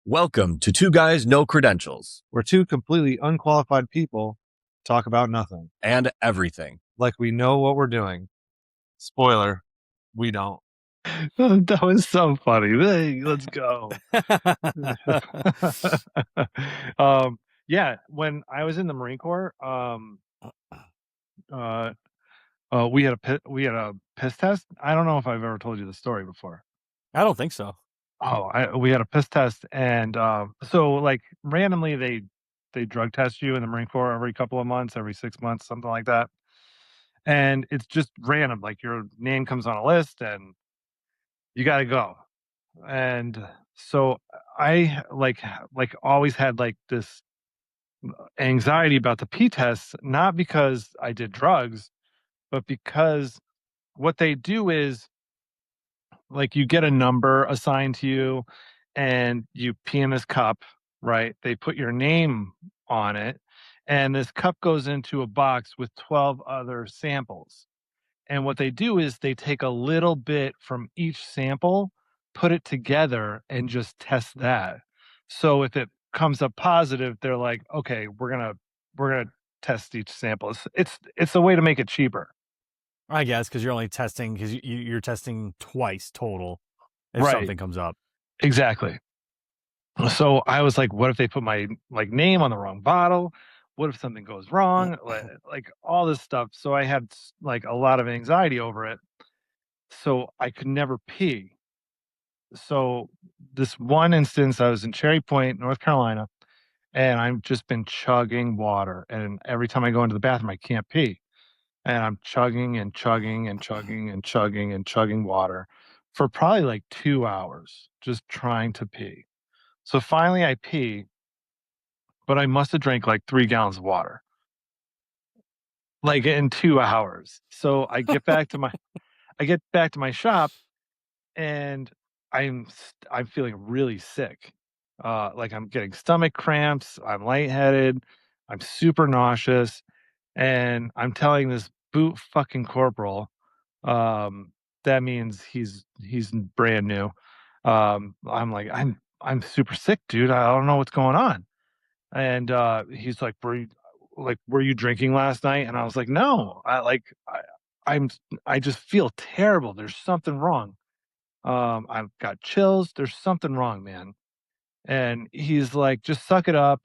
Welcome to Two Guys No Credentials where two completely unqualified people talk about nothing. and everything. Like we know what we're doing. Spoiler, we don't. That was so funny. Hey, let's go. Yeah, when I was in the Marine Corps, uh, we had a piss test. I don't know if I've ever told you the story before. I don't think so. We had a piss test, and so like randomly they drug test you in the Marine Corps every couple of months, every 6 months, something like that. And it's just random, like your name comes on a list and you got to go. And so I like always had like this anxiety about the P tests, not because I did drugs, but because what they do is like you get a number assigned to you and you pee in this cup, right? They put your name on it, and this cup goes into a box with 12 other samples. And what they do is they take a little bit from each sample, put it together, and just test that. So if it comes up positive, they're like, okay, we're gonna test each sample. It's a way to make it cheaper. I guess because you're only testing because you're testing twice total if Right. something comes up. Exactly. So I was like, what if they put my like name on the wrong bottle? What if something goes wrong? Like all this stuff. So I had like a lot of anxiety over it. So I could never pee. So this one instance, I was in Cherry Point, North Carolina, and I've just been chugging water. And every time I go into the bathroom, I can't pee. And I'm chugging and chugging and chugging and chugging and chugging water for probably like 2 hours, just trying to pee. So finally I pee, but I must have drank like 3 gallons of water, like in 2 hours. So I get back to my shop, and I'm feeling really sick. Like I'm getting stomach cramps, I'm lightheaded, I'm super nauseous, and I'm telling this boot fucking corporal, that means he's brand new. I'm like, I'm super sick, dude. I don't know what's going on. And he's like, were you drinking last night? And I was like, no, I'm I just feel terrible. There's something wrong. I've got chills. There's something wrong, man. And he's like, just suck it up.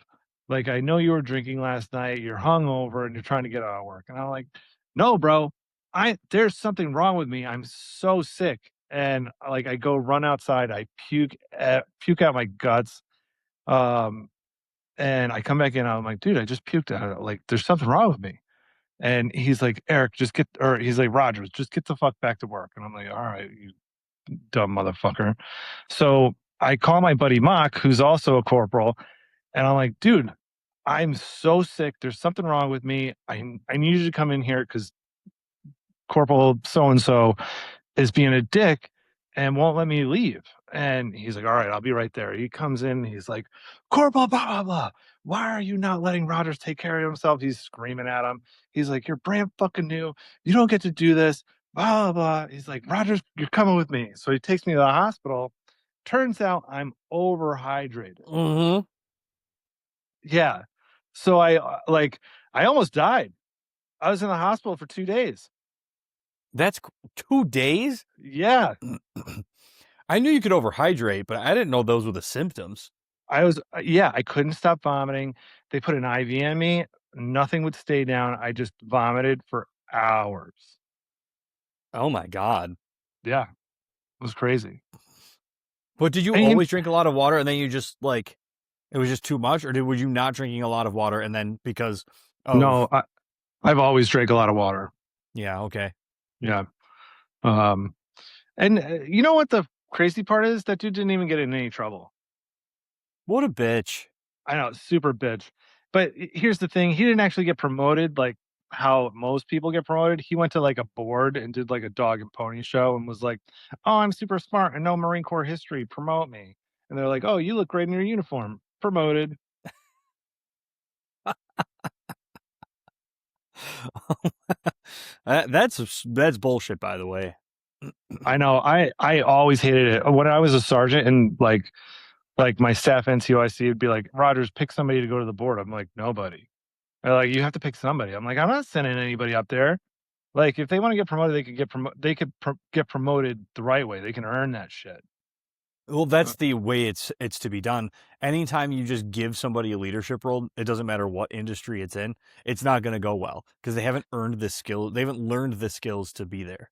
Like, I know you were drinking last night. You're hungover and you're trying to get out of work. And I'm like, no, bro, there's something wrong with me. I'm so sick. And like, I go run outside. I puke out my guts. Um, and I come back in. I'm like, dude, I just puked out. Like, there's something wrong with me. And he's like, Eric, he's like, Rogers, just get the fuck back to work. And I'm like, all right, you dumb motherfucker. So I call my buddy Mock, who's also a corporal, and I'm like, dude, I'm so sick. There's something wrong with me. I need you to come in here because Corporal so and so is being a dick and won't let me leave. And he's like, all right, I'll be right there. He comes in, he's like, Corporal, blah, blah, blah. Why are you not letting Rogers take care of himself? He's screaming at him. He's like, you're brand fucking new. You don't get to do this. Blah, blah, blah. He's like, Rogers, you're coming with me. So he takes me to the hospital. Turns out I'm overhydrated. Mm-hmm. Yeah. So I almost died. I was in the hospital for 2 days. That's 2 days? Yeah. I knew you could overhydrate, but I didn't know those were the symptoms. I couldn't stop vomiting. They put an IV in me. Nothing would stay down. I just vomited for hours. Oh my God. Yeah. It was crazy. But did you always drink a lot of water and then you just like, it was just too much? Or were you not drinking a lot of water and then because of... No, I've always drank a lot of water. Yeah, okay. Yeah. And you know what the crazy part is? That dude didn't even get in any trouble. What a bitch. I know, super bitch. But here's the thing. He didn't actually get promoted like how most people get promoted. He went to like a board and did like a dog and pony show and was like, oh, I'm super smart and know Marine Corps history. Promote me. And they're like, oh, you look great in your uniform. Promoted. That's bullshit, by the way. I know. I always hated it. When I was a sergeant in like like my staff NCOIC would be like, Rogers, pick somebody to go to the board. I'm like, nobody. They're like, you have to pick somebody. I'm like, I'm not sending anybody up there. Like, if they want to get promoted, they could get promoted. They could get promoted the right way. They can earn that shit. Well, that's the way it's to be done. Anytime you just give somebody a leadership role, it doesn't matter what industry it's in, it's not going to go well because they haven't earned the skill. They haven't learned the skills to be there.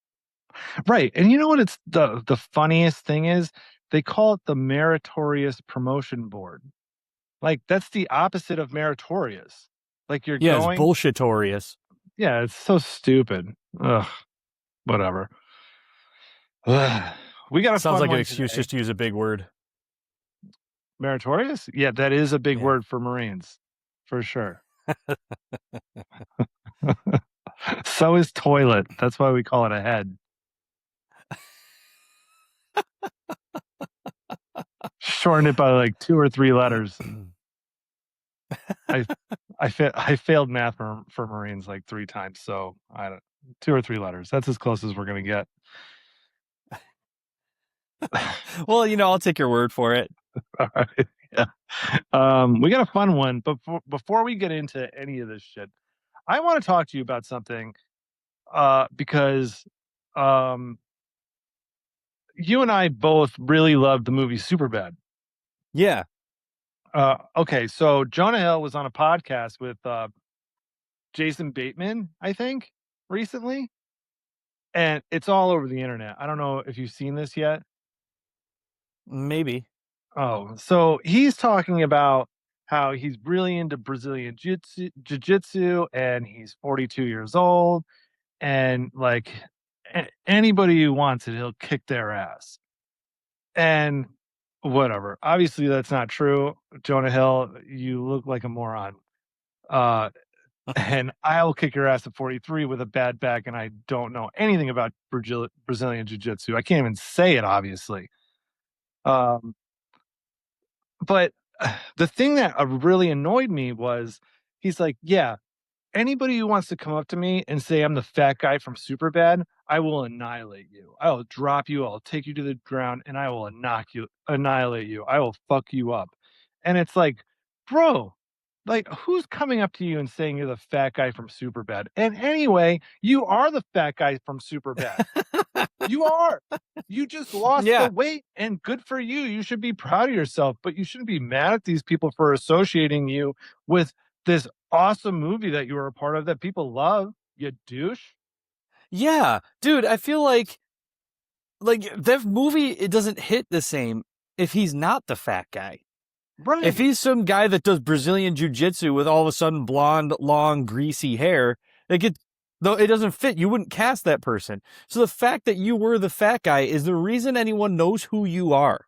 Right. And you know what? It's the funniest thing is they call it the meritorious promotion board. Like, that's the opposite of meritorious. Like, you're It's going. bullshitorious. Yeah, it's so stupid. Ugh. Whatever. We got a Sounds fun like one an excuse today. just to use a big word. Meritorious? Yeah, that is a big word for Marines, for sure. So is toilet. That's why we call it a head. Shorten it by like 2 or 3 letters. I failed math for Marines like 3 times, so 2 or 3 letters. That's as close as we're gonna get. Well, I'll take your word for it. All right. Yeah. We got a fun one, but before we get into any of this shit, I want to talk to you about something, because you and I both really loved the movie Superbad. Yeah. Okay, so Jonah Hill was on a podcast with Jason Bateman, I think, recently, and it's all over the internet. I don't know if you've seen this yet. Maybe. Oh, so he's talking about how he's really into Brazilian jiu-jitsu, and he's 42 years old, and like anybody who wants it, he'll kick their ass. And whatever. Obviously, that's not true. Jonah Hill, you look like a moron. And I will kick your ass at 43 with a bad back, and I don't know anything about Brazilian jiu-jitsu. I can't even say it, obviously. But the thing that really annoyed me was he's like, yeah, anybody who wants to come up to me and say I'm the fat guy from Superbad, I will annihilate you. I will drop you. I'll take you to the ground, and I will annihilate you. I will fuck you up. And it's like, bro, like, who's coming up to you and saying you're the fat guy from Superbad? And anyway, you are the fat guy from Superbad. You are. You just lost the weight, and good for you. You should be proud of yourself, but you shouldn't be mad at these people for associating you with this awesome movie that you were a part of that people love, you douche. Yeah, dude, I feel like that movie, it doesn't hit the same if he's not the fat guy. Right. If he's some guy that does Brazilian jiu-jitsu with all of a sudden blonde, long, greasy hair, though it doesn't fit, you wouldn't cast that person. So the fact that you were the fat guy is the reason anyone knows who you are.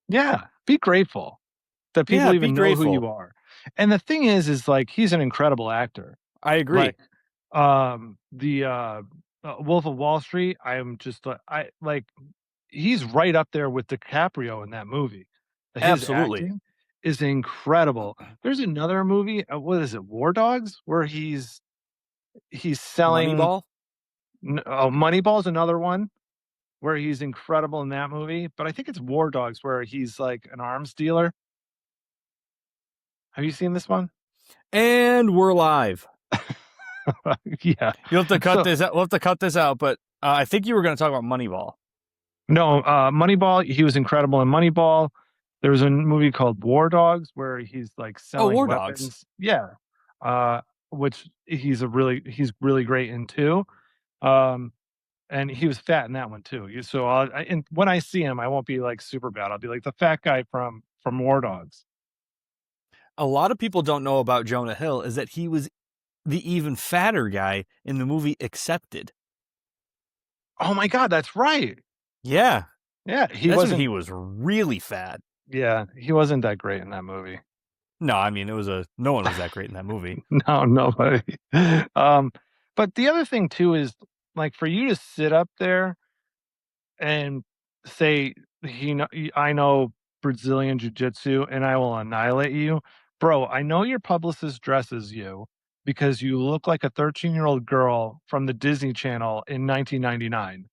Yeah, be grateful that people even know who you are. And the thing is like, he's an incredible actor. I agree. Like, the Wolf of Wall Street, he's right up there with DiCaprio in that movie. His Absolutely acting is incredible. There's another movie, what is it, War Dogs, where he's selling Moneyball. Moneyball's another one where he's incredible in that movie, but I think it's War Dogs where he's like an arms dealer. Have you seen this one? And we're live. Yeah, you'll have to cut this out. We'll have to cut this out, but I think you were going to talk about Moneyball. No, Moneyball. He was incredible in Moneyball. There was a movie called War Dogs where he's like selling War weapons. Dogs. Yeah, which he's really great in too. And he was fat in that one too. So and when I see him, I won't be like super bad. I'll be like the fat guy from War Dogs. A lot of people don't know about Jonah Hill is that he was the even fatter guy in the movie Accepted. Oh my God, that's right. Yeah. Yeah, he was really fat. Yeah, he wasn't that great in that movie. No, I mean, no one was that great in that movie. No, nobody. But the other thing too is, like, for you to sit up there and say, I know Brazilian jiu-jitsu and I will annihilate you. Bro, I know your publicist dresses you because you look like a 13-year-old girl from the Disney Channel in 1999.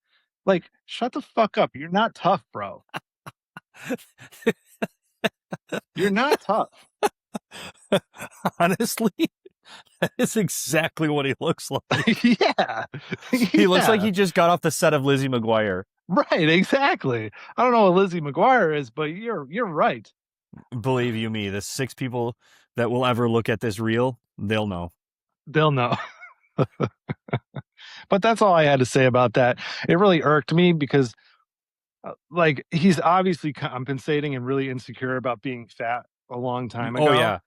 Like, shut the fuck up. You're not tough, bro. You're not tough. Honestly, that is exactly what he looks like. Yeah. He looks like Yeah. he just got off the set of Lizzie McGuire. Right, exactly. I don't know what Lizzie McGuire is, but you're right. Believe you me, the 6 people that will ever look at this reel, they'll know. They'll know. But that's all I had to say about that. It really irked me because like he's obviously compensating and really insecure about being fat a long time ago. Oh yeah.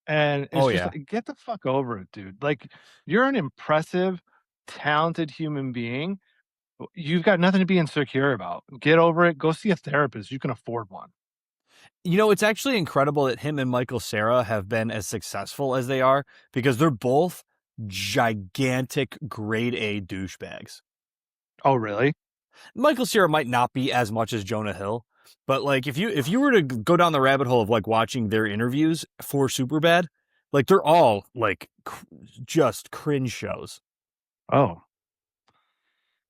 And it's Oh, just yeah. like, get the fuck over it, dude. Like you're an impressive, talented human being. You've got nothing to be insecure about. Get over it. Go see a therapist. You can afford one. You know, it's actually incredible that him and Michael Cera have been as successful as they are because they're both gigantic grade A douchebags. Oh, really? Michael Cera might not be as much as Jonah Hill, but like if you were to go down the rabbit hole of like watching their interviews for Superbad, like they're all like just cringe shows. Oh,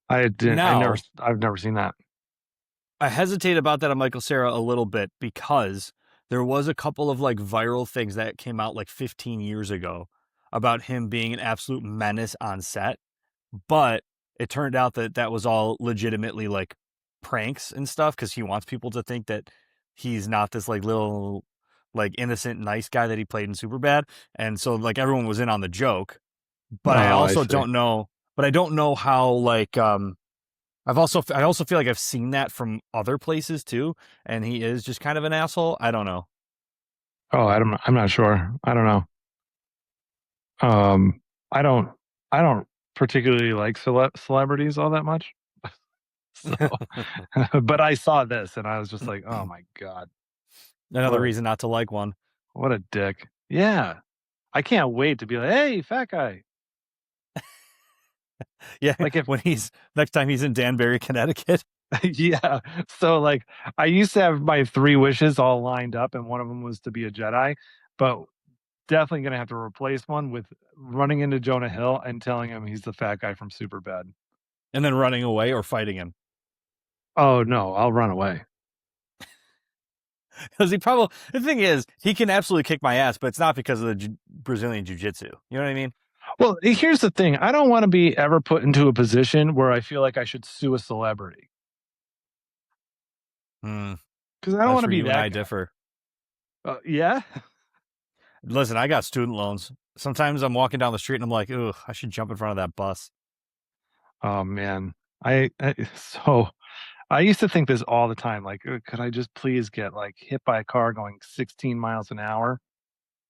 I didn't. Now, I've never seen that. I hesitate about that on Michael Cera a little bit because there was a couple of like viral things that came out like 15 years ago about him being an absolute menace on set, but it turned out that that was all legitimately like pranks and stuff because he wants people to think that he's not this like little like innocent nice guy that he played in Superbad, and so like everyone was in on the joke. But I also don't know. But I don't know how like I also feel like I've seen that from other places too, and he is just kind of an asshole. I don't know. Oh, I'm not sure. I don't know. I don't particularly like celebrities all that much. So, but I saw this and I was just like, oh my God. Another reason not to like one. What a dick. Yeah. I can't wait to be like, hey, fat guy. Yeah. Like if when he's next time he's in Danbury, Connecticut. yeah. So like I used to have my 3 wishes all lined up and one of them was to be a Jedi, but definitely going to have to replace one with running into Jonah Hill and telling him he's the fat guy from Superbad. And then running away or fighting him. Oh no, I'll run away. Because the thing is, he can absolutely kick my ass, but it's not because of the Brazilian jiu-jitsu. You know what I mean? Well, here's the thing. I don't want to be ever put into a position where I feel like I should sue a celebrity. Because I don't want to be that guy. I differ. Yeah? Listen, I got student loans. Sometimes I'm walking down the street and I'm like, "Ugh, I should jump in front of that bus." Oh man, so I used to think this all the time. Like, could I just please get like hit by a car going 16 miles an hour?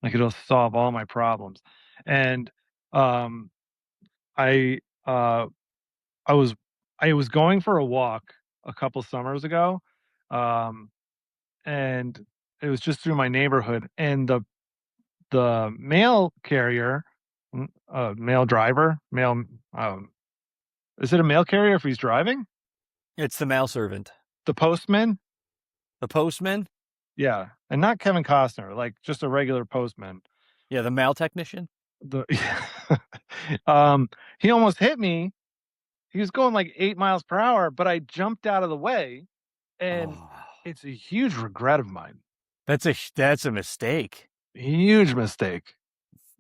Like it'll solve all my problems. And um, I uh, I was going for a walk a couple summers ago, um, and it was just through my neighborhood, and the mail carrier, mail driver, mail. Is it a mail carrier if he's driving? It's the mail servant. The postman? The postman? Yeah, and not Kevin Costner, like just a regular postman. Yeah, the mail technician. He almost hit me. He was going like 8 miles per hour, but I jumped out of the way, and it's a huge regret of mine. That's a mistake. Huge mistake.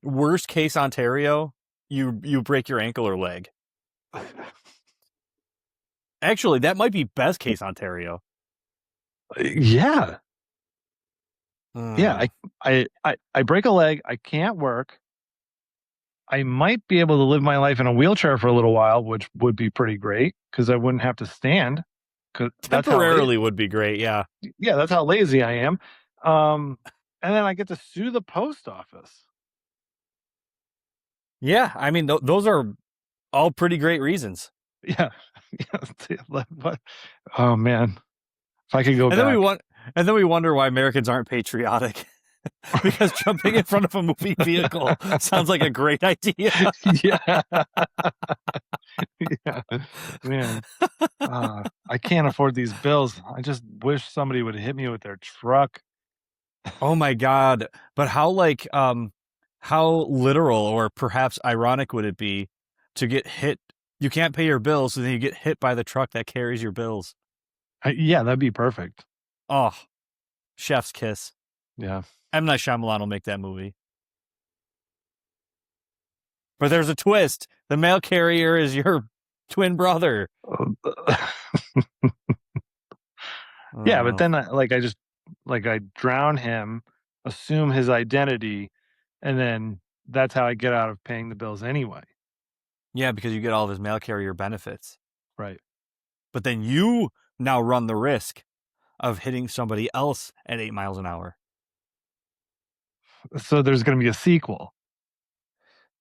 Worst case Ontario, you break your ankle or leg. Actually, that might be best case Ontario. Yeah. Yeah, I break a leg, I can't work. I might be able to live my life in a wheelchair for a little while, which would be pretty great because I wouldn't have to stand. Temporarily would be great, yeah. Yeah, that's how lazy I am. And then I get to sue the post office. Yeah, I mean, those are all pretty great reasons. Yeah. Oh man, if I could go back. And then we wonder why Americans aren't patriotic. Because jumping in front of a moving vehicle sounds like a great idea. Yeah. Yeah. Man, I can't afford these bills. I just wish somebody would hit me with their truck. Oh my God. But how literal or perhaps ironic would it be to get hit? You can't pay your bills, so then you get hit by the truck that carries your bills. Yeah, that'd be perfect. Oh, chef's kiss. Yeah. M. Night Shyamalan will make that movie. But there's a twist. The mail carrier is your twin brother. Yeah, but then I drown him, assume his identity, and then that's how I get out of paying the bills anyway. Yeah, because you get all of his mail carrier benefits. Right. But then you now run the risk of hitting somebody else at 8 miles an hour. So there's going to be a sequel.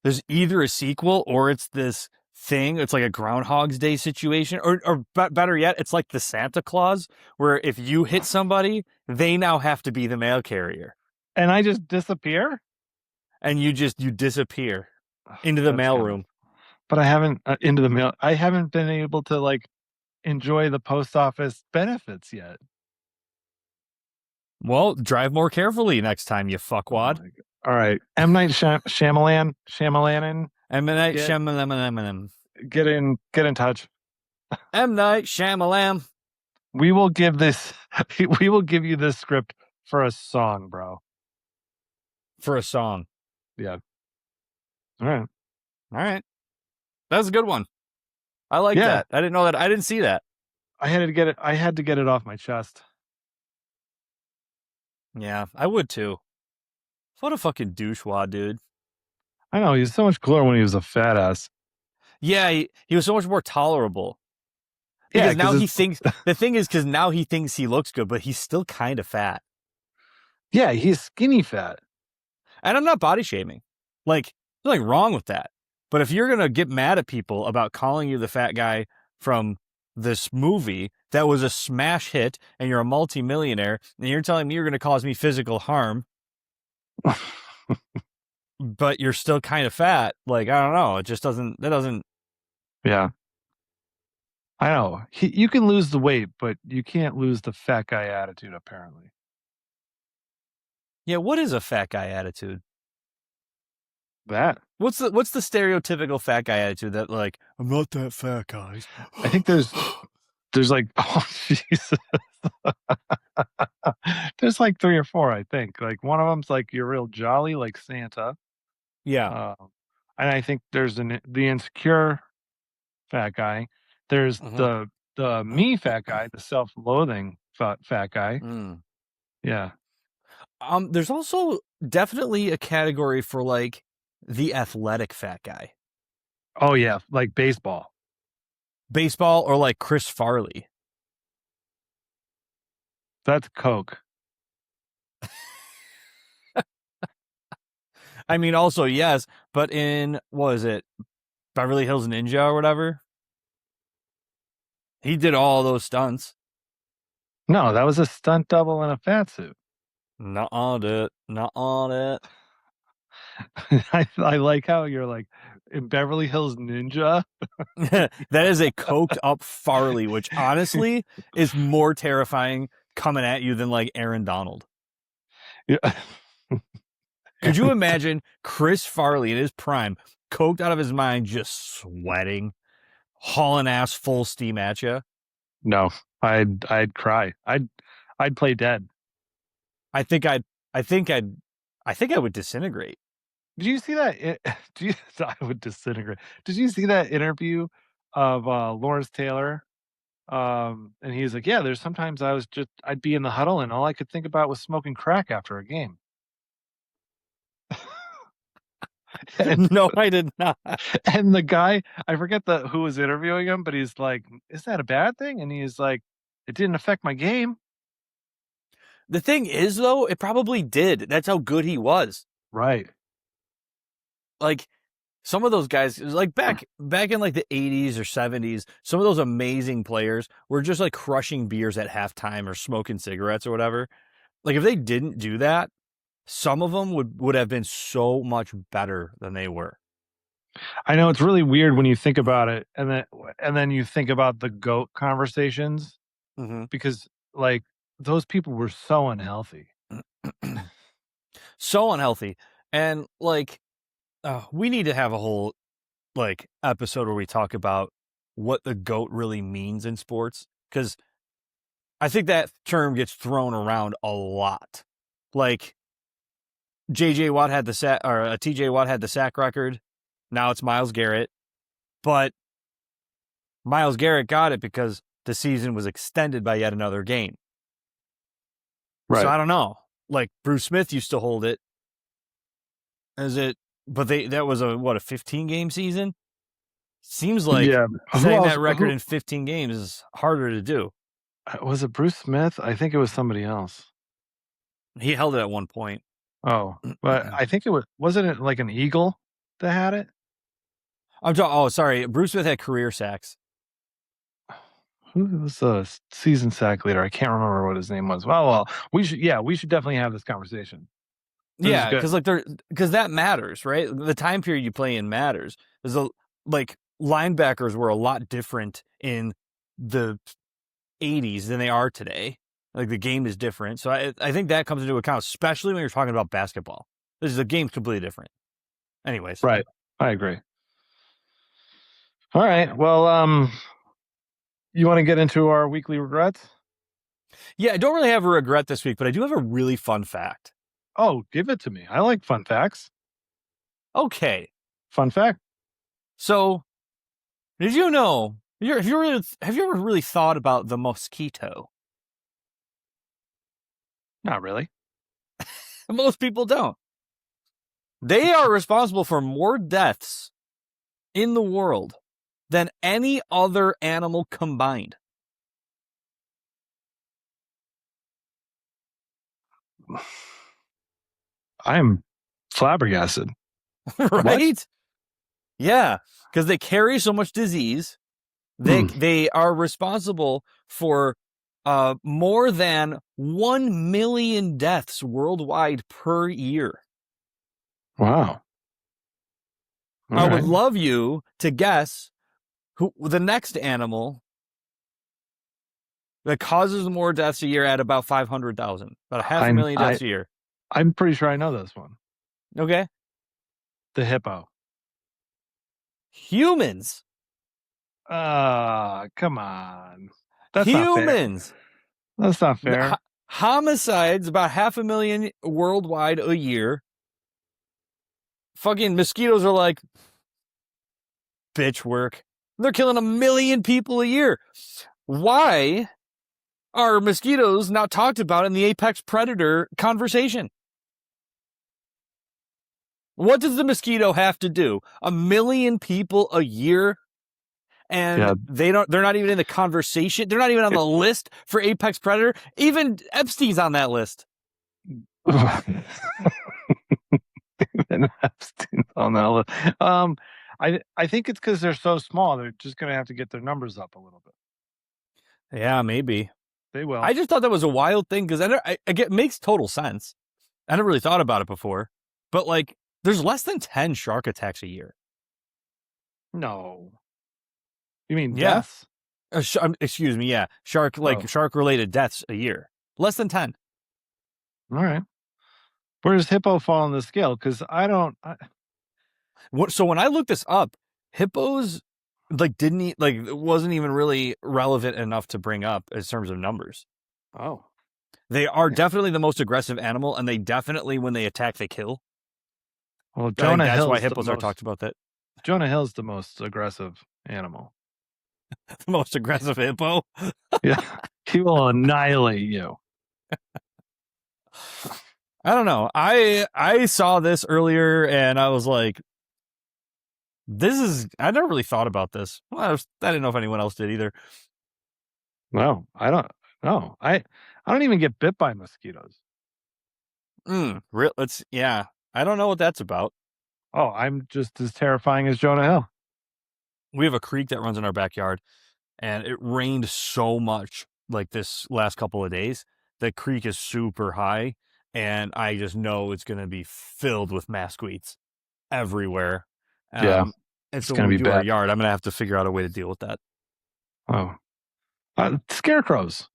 There's either a sequel or it's this thing. It's like a Groundhog's Day situation, or better yet, it's like the Santa Claus, where if you hit somebody, they now have to be the mail carrier, And I just disappear? and you disappear into the That's mailroom. But I haven't into the mail. I haven't been able to like enjoy the post office benefits yet. Well, drive more carefully next time, you fuckwad. All right, M. Night Shyamalan, M. Night Shyamalan. get in touch. M. Night Shyamalan. We will give you this script for a song, bro. For a song. Yeah. All right. All right. That's a good one. I like that. I didn't know that. I didn't see that. I had to get it off my chest. Yeah, I would too. What a fucking douchewad, dude. I know, he's so much cooler when he was a fat ass. Yeah, he was so much more tolerable. Because now he thinks, the thing is, because now he thinks he looks good, but he's still kind of fat. Yeah, he's skinny fat. And I'm not body shaming. Like, there's nothing wrong with that. But if you're going to get mad at people about calling you the fat guy from this movie that was a smash hit and you're a multimillionaire and you're telling me you're going to cause me physical harm, but you're still kind of fat, like, I don't know. It just doesn't. Yeah. I know. You can lose the weight, but you can't lose the fat guy attitude, apparently. Yeah, what is a fat guy attitude? That. What's the stereotypical fat guy attitude that, like, I'm not that fat, guys? I think there's like, oh, Jesus. There's like 3 or 4, I think. Like, one of them's like, you're real jolly, like Santa. Yeah. And I think there's the insecure fat guy. There's the me fat guy, the self-loathing fat guy. Yeah. There's also definitely a category for, like, the athletic fat guy. Oh yeah, like baseball or like Chris Farley. That's Coke. I mean, also yes, but in, what is it, Beverly Hills Ninja or whatever, he did all those stunts. No, that was a stunt double in a fat suit. Not on it. I like how you're like, in Beverly Hills Ninja. That is a coked up Farley, which honestly is more terrifying coming at you than like Aaron Donald. Yeah. Could you imagine Chris Farley in his prime, coked out of his mind, just sweating, hauling ass full steam at you? No, I'd cry. I'd play dead. I think I would disintegrate. Did you see that? I would disintegrate. Did you see that interview of Lawrence Taylor? And he's like, yeah, there's sometimes I'd be in the huddle and all I could think about was smoking crack after a game. No, I did not. And the guy, I forget who was interviewing him, but he's like, is that a bad thing? And he's like, it didn't affect my game. The thing is, though, it probably did. That's how good he was. Right. Like, some of those guys, like back in like the 80s or 70s, some of those amazing players were just like crushing beers at halftime or smoking cigarettes or whatever. Like, if they didn't do that, some of them would have been so much better than they were. I know, it's really weird when you think about it, and then you think about the GOAT conversations, because like those people were so unhealthy. So unhealthy. And like, we need to have a whole like episode where we talk about what the GOAT really means in sports, because I think that term gets thrown around a lot. Like J.J. Watt had the sack, or T.J. Watt had the sack record. Now it's Myles Garrett, but Myles Garrett got it because the season was extended by yet another game. Right. So I don't know. Like Bruce Smith used to hold it. But that was a 15 game season? Seems like setting that record in 15 games is harder to do. Was it Bruce Smith? I think it was somebody else. He held it at one point. Oh, but I think wasn't it like an Eagle that had it? Sorry. Bruce Smith had career sacks. Who was the season sack leader? I can't remember what his name was. Well, we should definitely have this conversation. Yeah, because that matters, right? The time period you play in matters. Linebackers were a lot different in the 80s than they are today. Like the game is different. So I think that comes into account, especially when you're talking about basketball. The game's completely different. Anyways. Right. I agree. All right. Well, you want to get into our weekly regrets? Yeah, I don't really have a regret this week, but I do have a really fun fact. Oh, give it to me. I like fun facts. Okay. Fun fact. So, did you know, have you ever really thought about the mosquito? Not really. Most people don't. They are responsible for more deaths in the world than any other animal combined. I'm flabbergasted. Right? What? Yeah, because they carry so much disease. They are responsible for more than 1 million deaths worldwide per year. Wow. I would love you to guess who the next animal that causes more deaths a year at about 500,000, about 500,000 deaths a year. I'm pretty sure I know this one. Okay. The hippo. Humans. Come on. That's humans. Not fair. That's not fair. Homicides, about 500,000 worldwide a year. Fucking mosquitoes are like bitch work. They're killing 1 million people a year. Why are mosquitoes not talked about in the apex predator conversation? What does the mosquito have to do? 1 million people a year, and they're not even in the conversation. They're not even on the list for apex predator. Even Epstein's on that list. Even Epstein's on that list. I think it's because they're so small. They're just going to have to get their numbers up a little bit. Yeah, maybe. They will. I just thought that was a wild thing because it makes total sense. I never really thought about it before. But, like, there's less than 10 shark attacks a year. No. You mean deaths? Excuse me, yeah. Shark-related deaths a year. Less than 10. All right. Where does hippo fall on the scale? Because So when I looked this up, hippos it wasn't even really relevant enough to bring up in terms of numbers. Oh. They are definitely the most aggressive animal, and they definitely, when they attack, they kill. Well, that's why hippos are talked about that. Jonah Hill's the most aggressive animal. The most aggressive hippo? Yeah. He will annihilate you. I don't know. I saw this earlier and I was like, I never really thought about this. Well, I didn't know if anyone else did either. No, I don't know. I don't even get bit by mosquitoes. I don't know what that's about. Oh, I'm just as terrifying as Jonah Hill. We have a creek that runs in our backyard, and it rained so much like this last couple of days. The creek is super high, and I just know it's going to be filled with masqueades everywhere. And so when we do our yard, I'm going to have to figure out a way to deal with that. Oh. Scarecrows.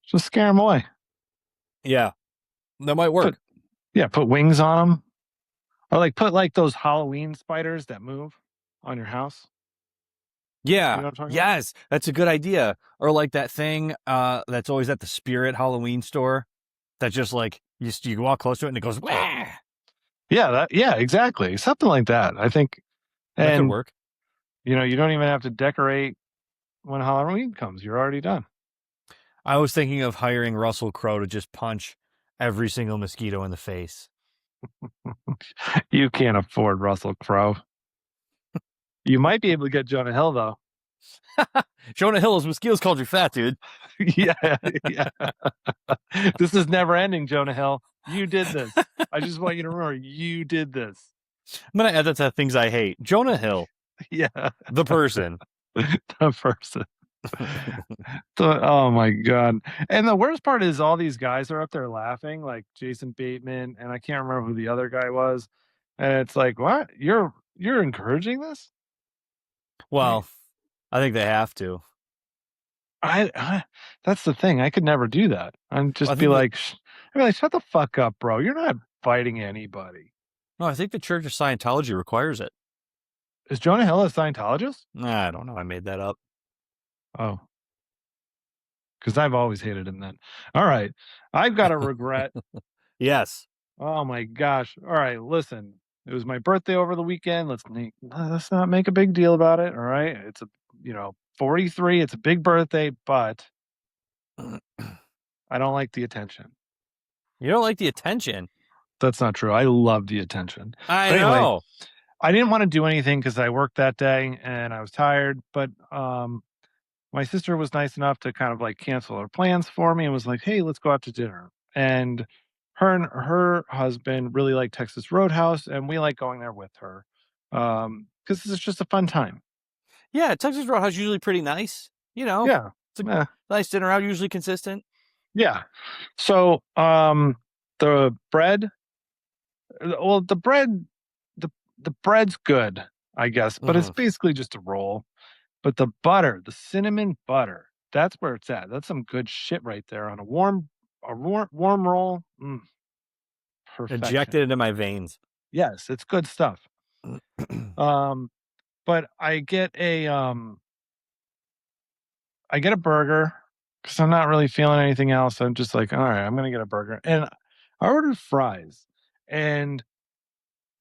Just scare them away. Yeah. That might work. Put wings on them. Or put those Halloween spiders that move on your house. Yeah. You know what I'm talking Yes. That's a good idea. Or like that thing that's always at the Spirit Halloween store that just like you walk close to it and it goes, wah! Yeah, exactly. Something like that. I think, That could and work. you don't even have to decorate when Halloween comes. You're already done. I was thinking of hiring Russell Crowe to just punch every single mosquito in the face. You can't afford Russell Crowe. You might be able to get Jonah Hill though. Jonah Hill's mosquitoes called you fat, dude. Yeah. This is never ending, Jonah Hill. You did this. I just want you to remember, you did this. I'm going to add that to things I hate. Jonah Hill, Yeah, the person. the person. Oh my God. And the worst part is all these guys are up there laughing, like Jason Bateman, and I can't remember who the other guy was. And it's like, what? You're encouraging this? Well, I think they have to. I that's the thing. I could never do that. I'd just I be think like, I'd be like, shut the fuck up, bro. You're not fighting anybody. No, I think the Church of Scientology requires it. Is Jonah Hill a Scientologist? I don't know. I made that up. Oh. Because I've always hated him then. All right. I've got a regret. Yes. Oh my gosh. All right. Listen, it was my birthday over the weekend. Let's not make a big deal about it. All right. It's 43. It's a big birthday, but I don't like the attention. You don't like the attention. That's not true. I love the attention. I But anyway, know. I didn't want to do anything because I worked that day and I was tired. But my sister was nice enough to kind of like cancel her plans for me and was like, "Hey, let's go out to dinner." And her husband really like Texas Roadhouse, and we like going there with her because it's just a fun time. Yeah, Texas Roadhouse is usually pretty nice. Yeah, It's a nice dinner out, usually consistent. yeah. So the bread, well, the bread's good, I guess, but it's basically just a roll. But the butter, the cinnamon butter, that's where it's at. That's some good shit right there on a warm roll. Perfection. Injected into my veins. Yes, it's good stuff. But I get a burger because I'm not really feeling anything else. I'm just like, all right, I'm gonna get a burger, and I ordered fries, and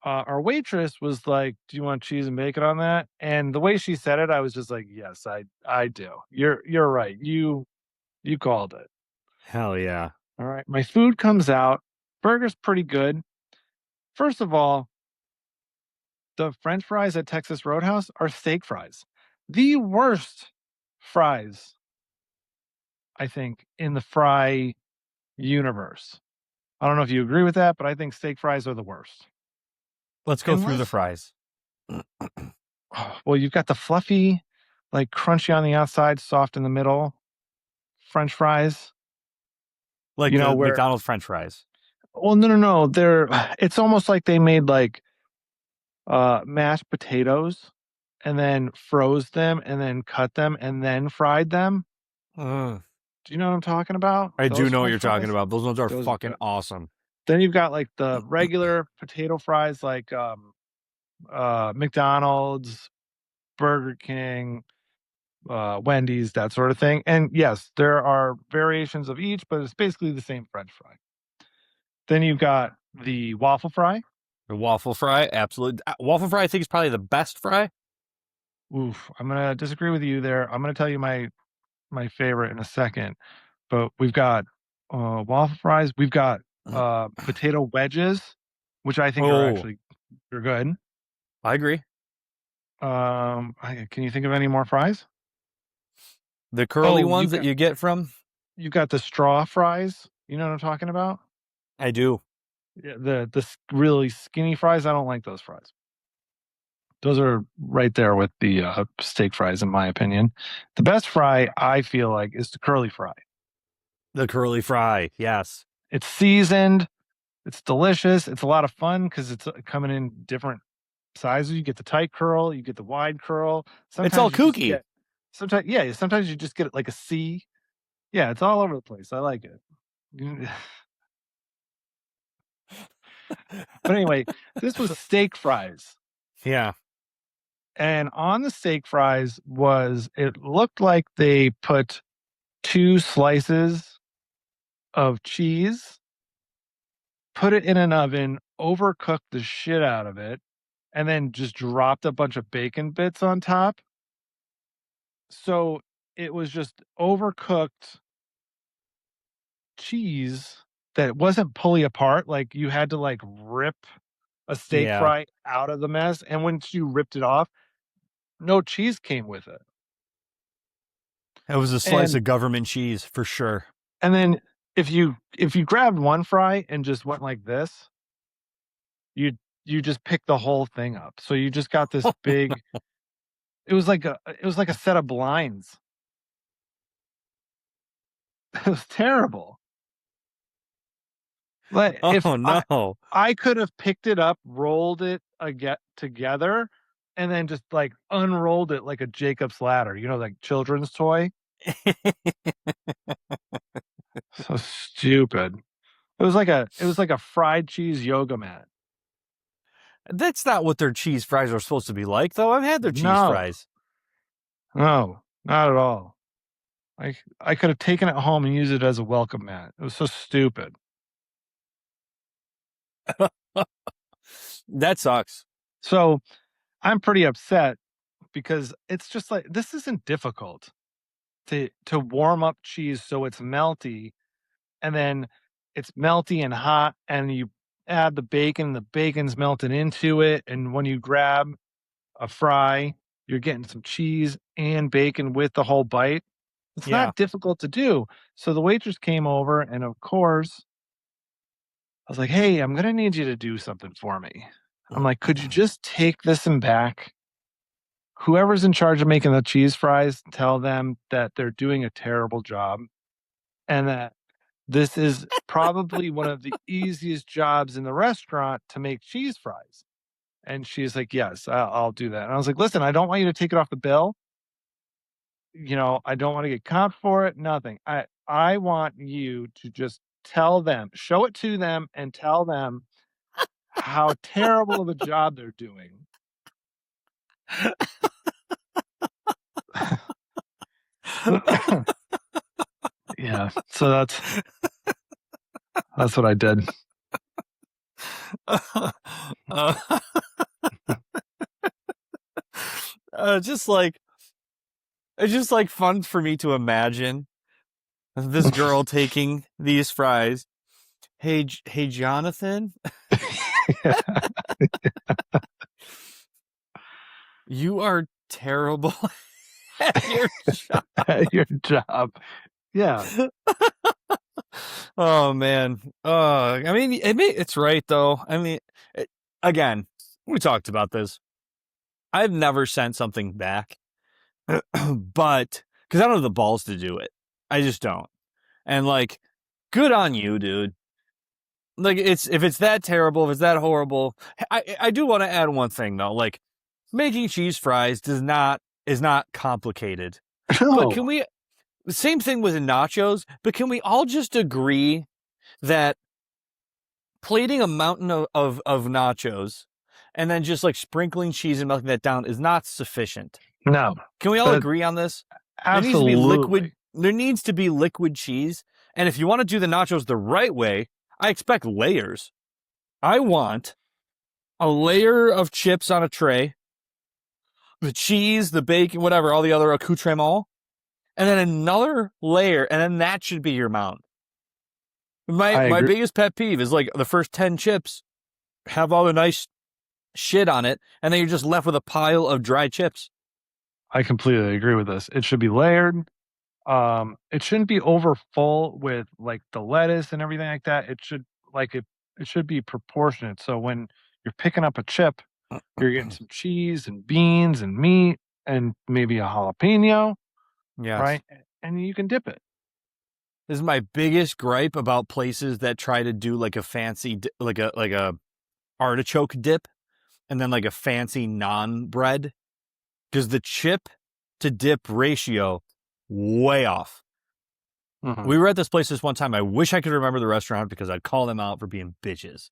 our waitress was like, "Do you want cheese and bacon on that?" And the way she said it, I was just like, "Yes, I do. You're right. You called it." Hell yeah. All right, my food comes out. Burger's pretty good. First of all, the French fries at Texas Roadhouse are steak fries. The worst fries, I think, in the fry universe. I don't know if you agree with that, but I think steak fries are the worst. Let's go through the fries. Well, you've got the fluffy, like crunchy on the outside, soft in the middle French fries. Like the McDonald's French fries. Well, no. It's almost like they made like mashed potatoes and then froze them and then cut them and then fried them. Do you know what I'm talking about? I do know what you're talking about. Those ones are fucking awesome. Then you've got like the regular potato fries, like McDonald's, Burger King, Wendy's, that sort of thing. And yes, there are variations of each, but it's basically the same French fry. Then you've got the waffle fry. The waffle fry, absolutely. Waffle fry, I think, is probably the best fry. Oof, I'm gonna disagree with you there. I'm gonna tell you my favorite in a second. But we've got waffle fries. We've got potato wedges, which I think are good. I agree. Can you think of any more fries? The curly ones that you get from? You've got the straw fries. You know what I'm talking about? I do. Yeah, the really skinny fries. I don't like those fries. Those are right there with the steak fries, in my opinion. The best fry, I feel like, is the curly fry. The curly fry, yes. It's seasoned. It's delicious. It's a lot of fun because it's coming in different sizes. You get the tight curl. You get the wide curl. It's all kooky. Sometimes you just get it like a C. Yeah, it's all over the place. I like it. But anyway, this was steak fries. Yeah. And on the steak fries it looked like they put 2 slices of cheese, put it in an oven, overcooked the shit out of it, and then just dropped a bunch of bacon bits on top. So it was just overcooked cheese that wasn't fully apart. Like you had to like rip a steak Yeah. fry out of the mess. And once you ripped it off, no cheese came with it. It was a slice And of government cheese for sure. and then if you grabbed one fry and just went like this, you just picked the whole thing up. So you just got this big it was like a set of blinds. It was terrible. Like if Oh no. I could have picked it up, rolled it together, and then just like unrolled it like a Jacob's ladder, like children's toy. So stupid. It was like a fried cheese yoga mat. That's not what their cheese fries are supposed to be like, though. I've had their cheese No. fries. No, not at all. I could have taken it home and used it as a welcome mat. It was so stupid. That sucks. So I'm pretty upset because it's just like this isn't difficult to warm up cheese so it's melty, and then it's melty and hot, and you add the bacon, the bacon's melted into it, and when you grab a fry, you're getting some cheese and bacon with the whole bite. It's Yeah. not difficult to do. So the waitress came over, and of course, I was like, "Hey, I'm gonna need you to do something for me." I'm like, "Could you just take this and back? Whoever's in charge of making the cheese fries, tell them that they're doing a terrible job and that this is probably one of the easiest jobs in the restaurant to make cheese fries." And she's like, "Yes, I'll do that." And I was like, "Listen, I don't want you to take it off the bill. I don't want to get comped for it, nothing. I want you to just tell them, show it to them and tell them how terrible of a job they're doing." Yeah, so that's what I did. Just like it's just like fun for me to imagine this girl taking these fries. Hey, Jonathan, you are terrible at your job. At your job. Yeah. Oh man. I mean, it's right though. I mean, again, we talked about this. I've never sent something back, but because I don't have the balls to do it, I just don't. And like, good on you, dude. Like, if it's that terrible, if it's that horrible, I do want to add one thing though. Like, making cheese fries is not complicated. No. But can we? Same thing with nachos. But can we all just agree that plating a mountain of nachos and then just like sprinkling cheese and melting that down is not sufficient? No. Can we all agree on this? Absolutely. There needs to be liquid. There needs to be liquid cheese. And if you want to do the nachos the right way, I expect layers. I want a layer of chips on a tray, the cheese, the bacon, whatever, all the other accoutrements, and then another layer, and then that should be your mount. My biggest pet peeve is like the first 10 chips have all the nice shit on it, and then you're just left with a pile of dry chips. I completely agree with this. It should be layered. It shouldn't be over full with like the lettuce and everything like that. It should be proportionate. So when you're picking up a chip, you're getting some cheese and beans and meat and maybe a jalapeno, Yes. right? And you can dip it. This is my biggest gripe about places that try to do like a fancy, like a artichoke dip, and then like a fancy naan bread, because the chip to dip ratio way off. Mhm. We were at this place this one time. I wish I could remember the restaurant because I'd call them out for being bitches.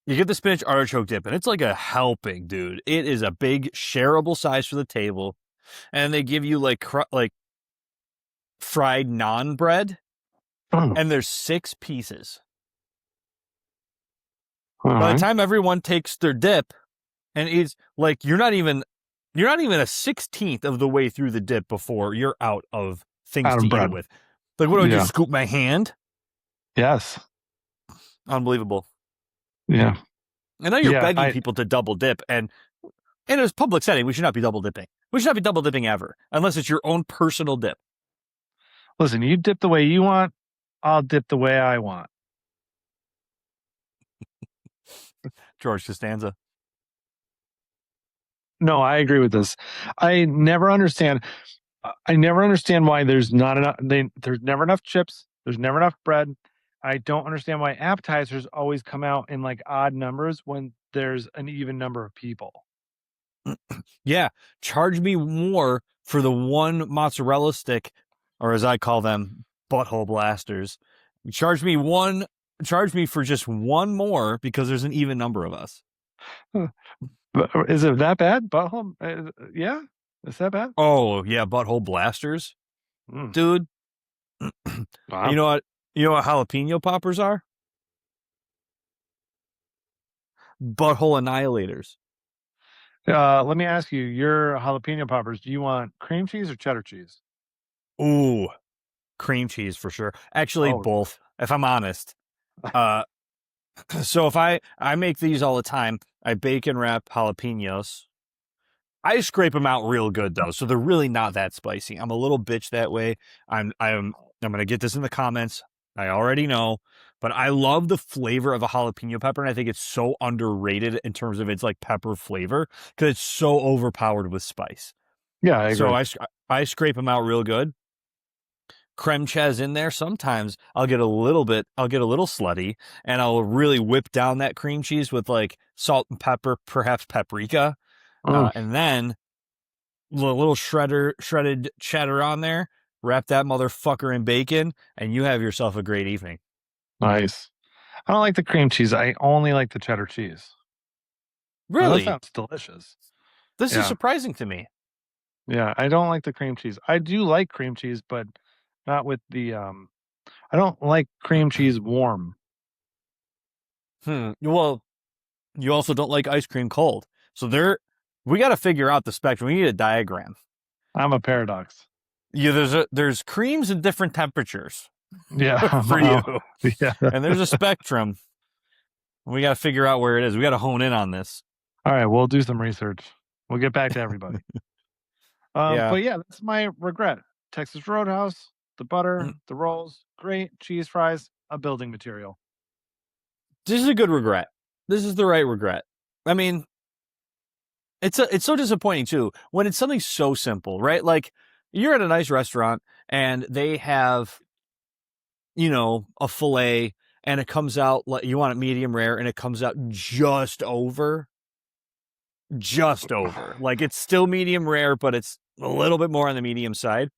You get the spinach artichoke dip, and it's like a helping, dude. It is a big shareable size for the table, and they give you like fried naan bread, and there's 6 pieces. By the time everyone takes their dip, and it's like you're not even a 16th of the way through the dip before you're out of things to eat it with. Like, what do I do? Scoop my hand? Yes. Unbelievable. Yeah. I know you're begging people to double dip, and in a public setting, we should not be double dipping. We should not be double dipping ever, unless it's your own personal dip. Listen, you dip the way you want, I'll dip the way I want. George Costanza. No, I agree with this. I never understand why there's not enough. There's never enough chips. There's never enough bread. I don't understand why appetizers always come out in like odd numbers when there's an even number of people. Yeah, charge me more for the one mozzarella stick, or as I call them, butthole blasters. Charge me for just one more because there's an even number of us. Is it that bad? Butthole? Yeah, is that bad? Oh yeah, butthole blasters, dude. Wow. You know what jalapeno poppers are? Butthole annihilators. Let me ask you, your jalapeno poppers, do you want cream cheese or cheddar cheese? Ooh, cream cheese for sure. Actually, both, if I'm honest. So if I make these all the time, I bacon wrap jalapenos. I scrape them out real good though, so they're really not that spicy. I'm a little bitch that way. I'm gonna get this in the comments. I already know, but I love the flavor of a jalapeno pepper, and I think it's so underrated in terms of its like pepper flavor because it's so overpowered with spice. Yeah, I agree. So I scrape them out real good. Creme cheese in there. Sometimes I'll get a little slutty, and I'll really whip down that cream cheese with like salt and pepper, perhaps paprika, and then a little shredded cheddar on there. Wrap that motherfucker in bacon, and you have yourself a great evening. Nice. I don't like the cream cheese. I only like the cheddar cheese. Really? That sounds delicious. This is surprising to me. Yeah, I don't like the cream cheese. I do like cream cheese, but not with the I don't like cream cheese warm. Well, you also don't like ice cream cold. So we got to figure out the spectrum. We need a diagram. I'm a paradox. Yeah, there's creams in different temperatures. Yeah, for you. Yeah, and there's a spectrum. We got to figure out where it is. We got to hone in on this. All right, we'll do some research. We'll get back to everybody. But yeah, that's my regret. Texas Roadhouse, the butter, the rolls, great cheese fries, a building material. This is a good regret. This is the right regret. I mean, it's so disappointing too when it's something so simple, right? Like you're at a nice restaurant and they have, a filet and it comes out like you want it medium rare and it comes out just over. Like it's still medium rare, but it's a little bit more on the medium side.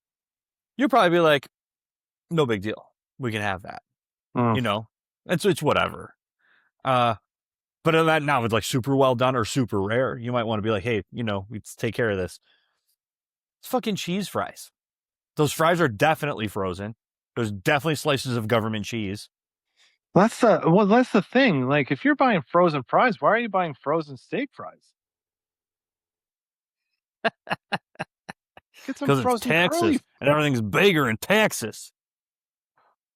You'll probably be like, no big deal. We can have that. It's whatever. But that now with like super well done or super rare, you might want to be like, hey, let's take care of this. It's fucking cheese fries. Those fries are definitely frozen. There's definitely slices of government cheese. That's the thing. Like if you're buying frozen fries, why are you buying frozen steak fries? Because it's Texas and everything's bigger in Texas.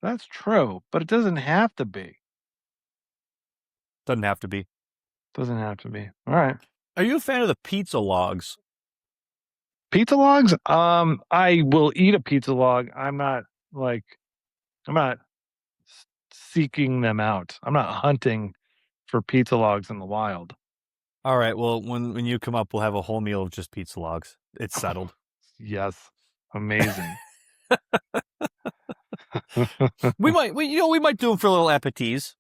That's true, but it doesn't have to be. Doesn't have to be. Doesn't have to be. All right. Are you a fan of the pizza logs? Pizza logs? I will eat a pizza log. I'm not seeking them out. I'm not hunting for pizza logs in the wild. All right. Well, when you come up, we'll have a whole meal of just pizza logs. It's settled. Yes. Amazing. we might do them for a little appetites.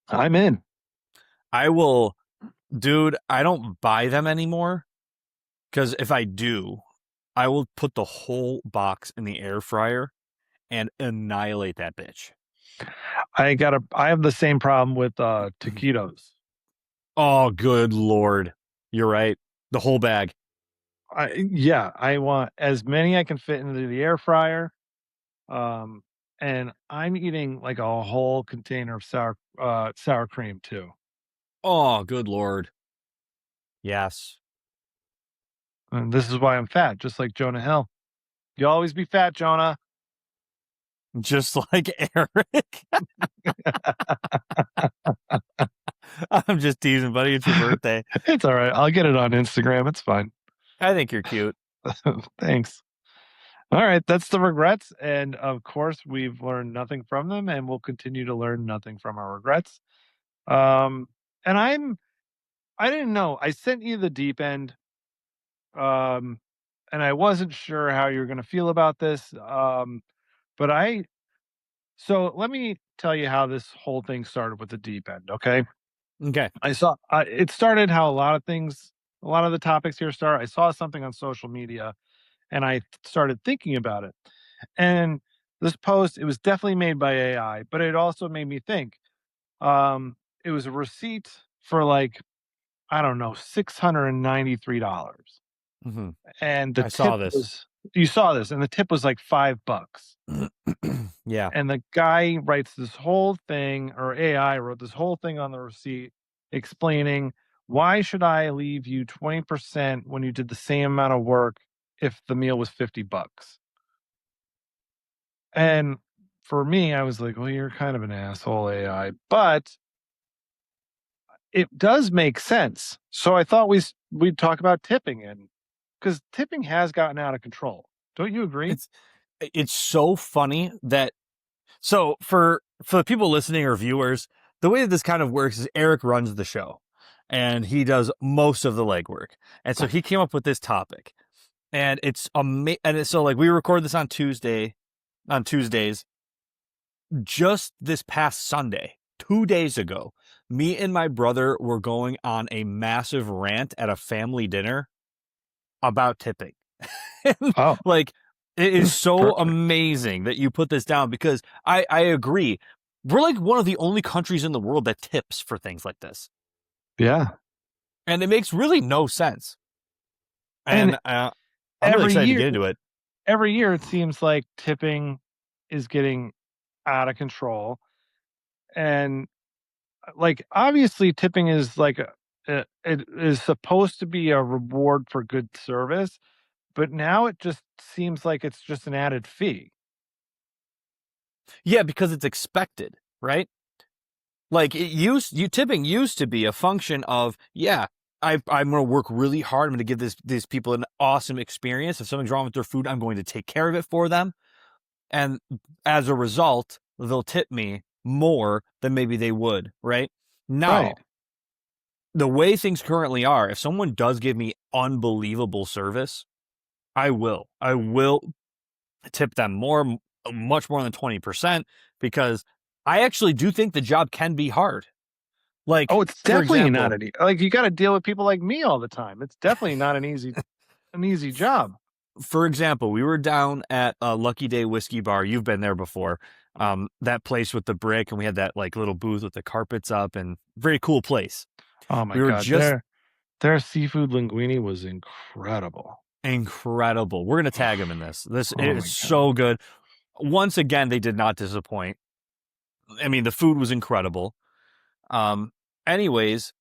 I'm in. I will, dude. I don't buy them anymore because if I do, I will put the whole box in the air fryer and annihilate that bitch. I have the same problem with taquitos. Oh, good Lord. You're right. The whole bag. I want as many I can fit into the air fryer. And I'm eating like a whole container of sour cream too. Oh, good Lord. Yes. And this is why I'm fat, just like Jonah Hill. You always be fat, Jonah. Just like Eric. I'm just teasing, buddy. It's your birthday. It's all right. I'll get it on Instagram. It's fine. I think you're cute. Thanks. All right, that's the regrets, and of course, we've learned nothing from them, and we'll continue to learn nothing from our regrets. And I didn't know. I sent you the deep end, and I wasn't sure how you're going to feel about this. But so let me tell you how this whole thing started with the deep end. Okay, Okay. I saw it started how a lot of the topics here start. I saw something on social media, and I started thinking about it. And this post, it was definitely made by AI, but it also made me think. It was a receipt for like, I don't know, $693. Mm-hmm. And the I tip saw this. was, you saw this, and the tip was like $5. Yeah. And the guy writes this whole thing, or AI wrote this whole thing on the receipt explaining, why should I leave you 20% when you did the same amount of work if the meal was $50? And for me, I was like, well, you're kind of an asshole, AI, but it does make sense. So I thought we'd talk about tipping, and because tipping has gotten out of control. Don't you agree? It's so funny that so for the people listening or viewers, the way that this kind of works is Eric runs the show and he does most of the legwork. And so he came up with this topic. And it's so like we record this on Tuesdays. Just this past Sunday, 2 days ago, me and my brother were going on a massive rant at a family dinner about tipping. Oh, Like, it is so perfect. amazing that you put this down because I agree. We're like one of the only countries in the world that tips for things like this. Yeah. And it makes really no sense. And I'm really excited to get into it. Every year, it seems like tipping is getting out of control. And like, obviously, tipping is like, it is supposed to be a reward for good service, but now it just seems like it's just an added fee. Yeah, because it's expected, right? Like tipping used to be a function of, yeah, I'm going to work really hard. I'm going to give these people an awesome experience. If something's wrong with their food, I'm going to take care of it for them. And as a result, they'll tip me more than maybe they would, right? Now, Right. the way things currently are, if someone does give me unbelievable service, I will tip them much more than 20%, because I actually do think the job can be hard. Like, Oh, it's for definitely example, not an like, you gotta deal with people like me all the time. It's definitely not an easy job. for example, we were down at a Lucky Day Whiskey Bar. You've been there before. That place with the brick, and we had that like little booth with the carpets up, and very cool place. Oh my We were god, just their seafood linguine was incredible. incredible. We're gonna tag them in this. This Oh my is God. so good. Once again, they did not disappoint. I mean, the food was incredible. Anyways,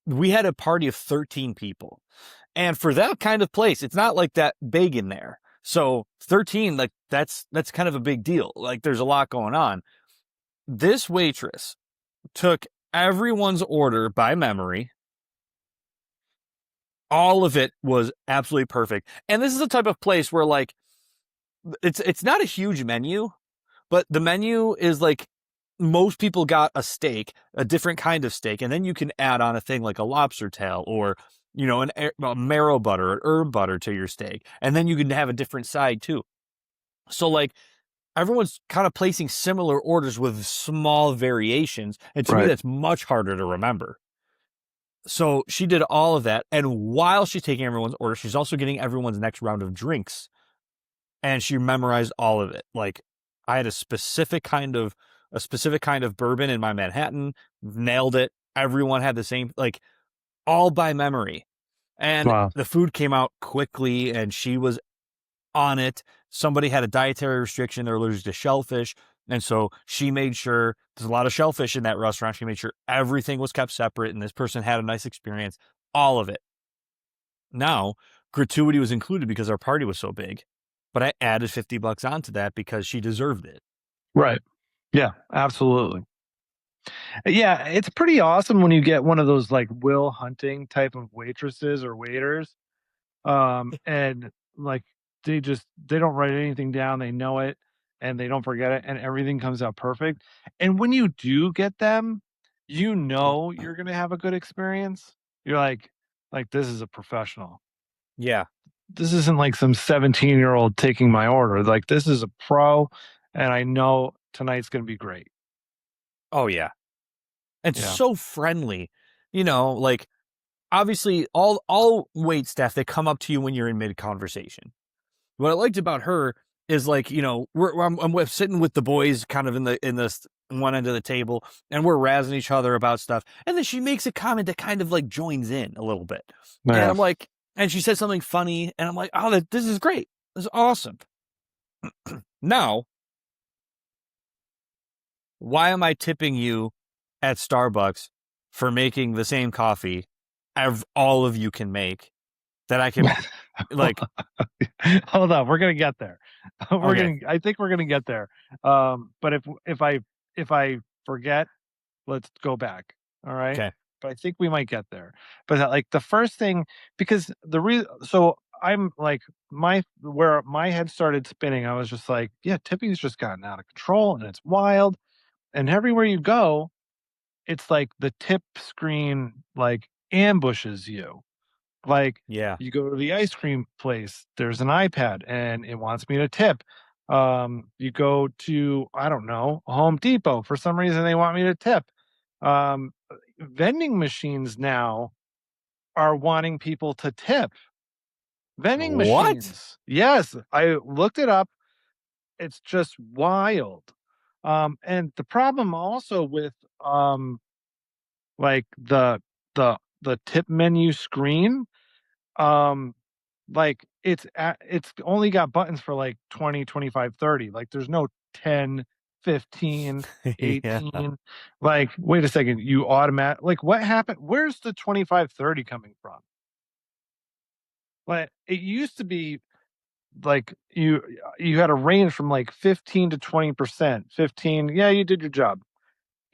we had a party of 13 people. And for that kind of place, it's not like that big in there. So 13, like that's kind of a big deal. Like, there's a lot going on. This waitress took everyone's order by memory. All of it was absolutely perfect. And this is the type of place where, like, it's not a huge menu, but the menu is like, most people got a steak, a different kind of steak, and then you can add on a thing like a lobster tail, or, you know, a marrow butter or herb butter to your steak, and then you can have a different side too. So, like, everyone's kind of placing similar orders with small variations, and to me, Right. that's much harder to remember. So she did all of that, and while she's taking everyone's order, she's also getting everyone's next round of drinks, and she memorized all of it. Like, I had a specific kind of bourbon in my Manhattan, nailed it. Everyone had the same, like, all by memory. And Wow. the food came out quickly and she was on it. Somebody had a dietary restriction. They're allergic to shellfish. And so she made sure there's a lot of shellfish in that restaurant. She made sure everything was kept separate and this person had a nice experience, all of it. Now, gratuity was included because our party was so big, but I added $50 onto that because she deserved it. Right. Yeah, absolutely. Yeah, it's pretty awesome when you get one of those like Will Hunting type of waitresses or waiters. And like they don't write anything down, they know it and they don't forget it and everything comes out perfect. And when you do get them, you know you're gonna have a good experience. You're like this is a professional. Yeah. This isn't like some 17-year-old taking my order. Like this is a pro, and I know tonight's gonna be great. Oh, yeah. And Yeah. so friendly, like, obviously all wait staff, they come up to you when you're in mid conversation. What I liked about her is, like, I'm sitting with the boys kind of in the one end of the table, and we're razzing each other about stuff. And then she makes a comment that kind of like joins in a little bit. And Yeah. I'm like, and she said something funny, and I'm like, oh, this is great. This is awesome. Now, why am I tipping you at Starbucks for making the same coffee all of you can make that I can, like, Hold on, we're gonna get there. Okay. I think we're gonna get there. But if I forget, let's go back. All right. Okay. But I think we might get there. But like the first thing, because the reason, so I'm like where my head started spinning, I was just like, yeah, tipping's just gotten out of control and it's wild. And everywhere you go, it's like the tip screen like ambushes you. Like, Yeah. you go to the ice cream place, there's an iPad and it wants me to tip. You go to, I don't know, Home Depot, for some reason they want me to tip. Vending machines now are wanting people to tip. Vending What? machines. Yes, I looked it up. It's just wild. And the problem also with like the tip menu screen, um like it's only got buttons for like 20, 25, 30. Like there's no 10, 15, Yeah. 18. Like, wait a second, you automatic, like what happened? Where's the 25, 30 coming from? Like it used to be like you had a range from like 15 to 20%. 15, yeah, you did your job.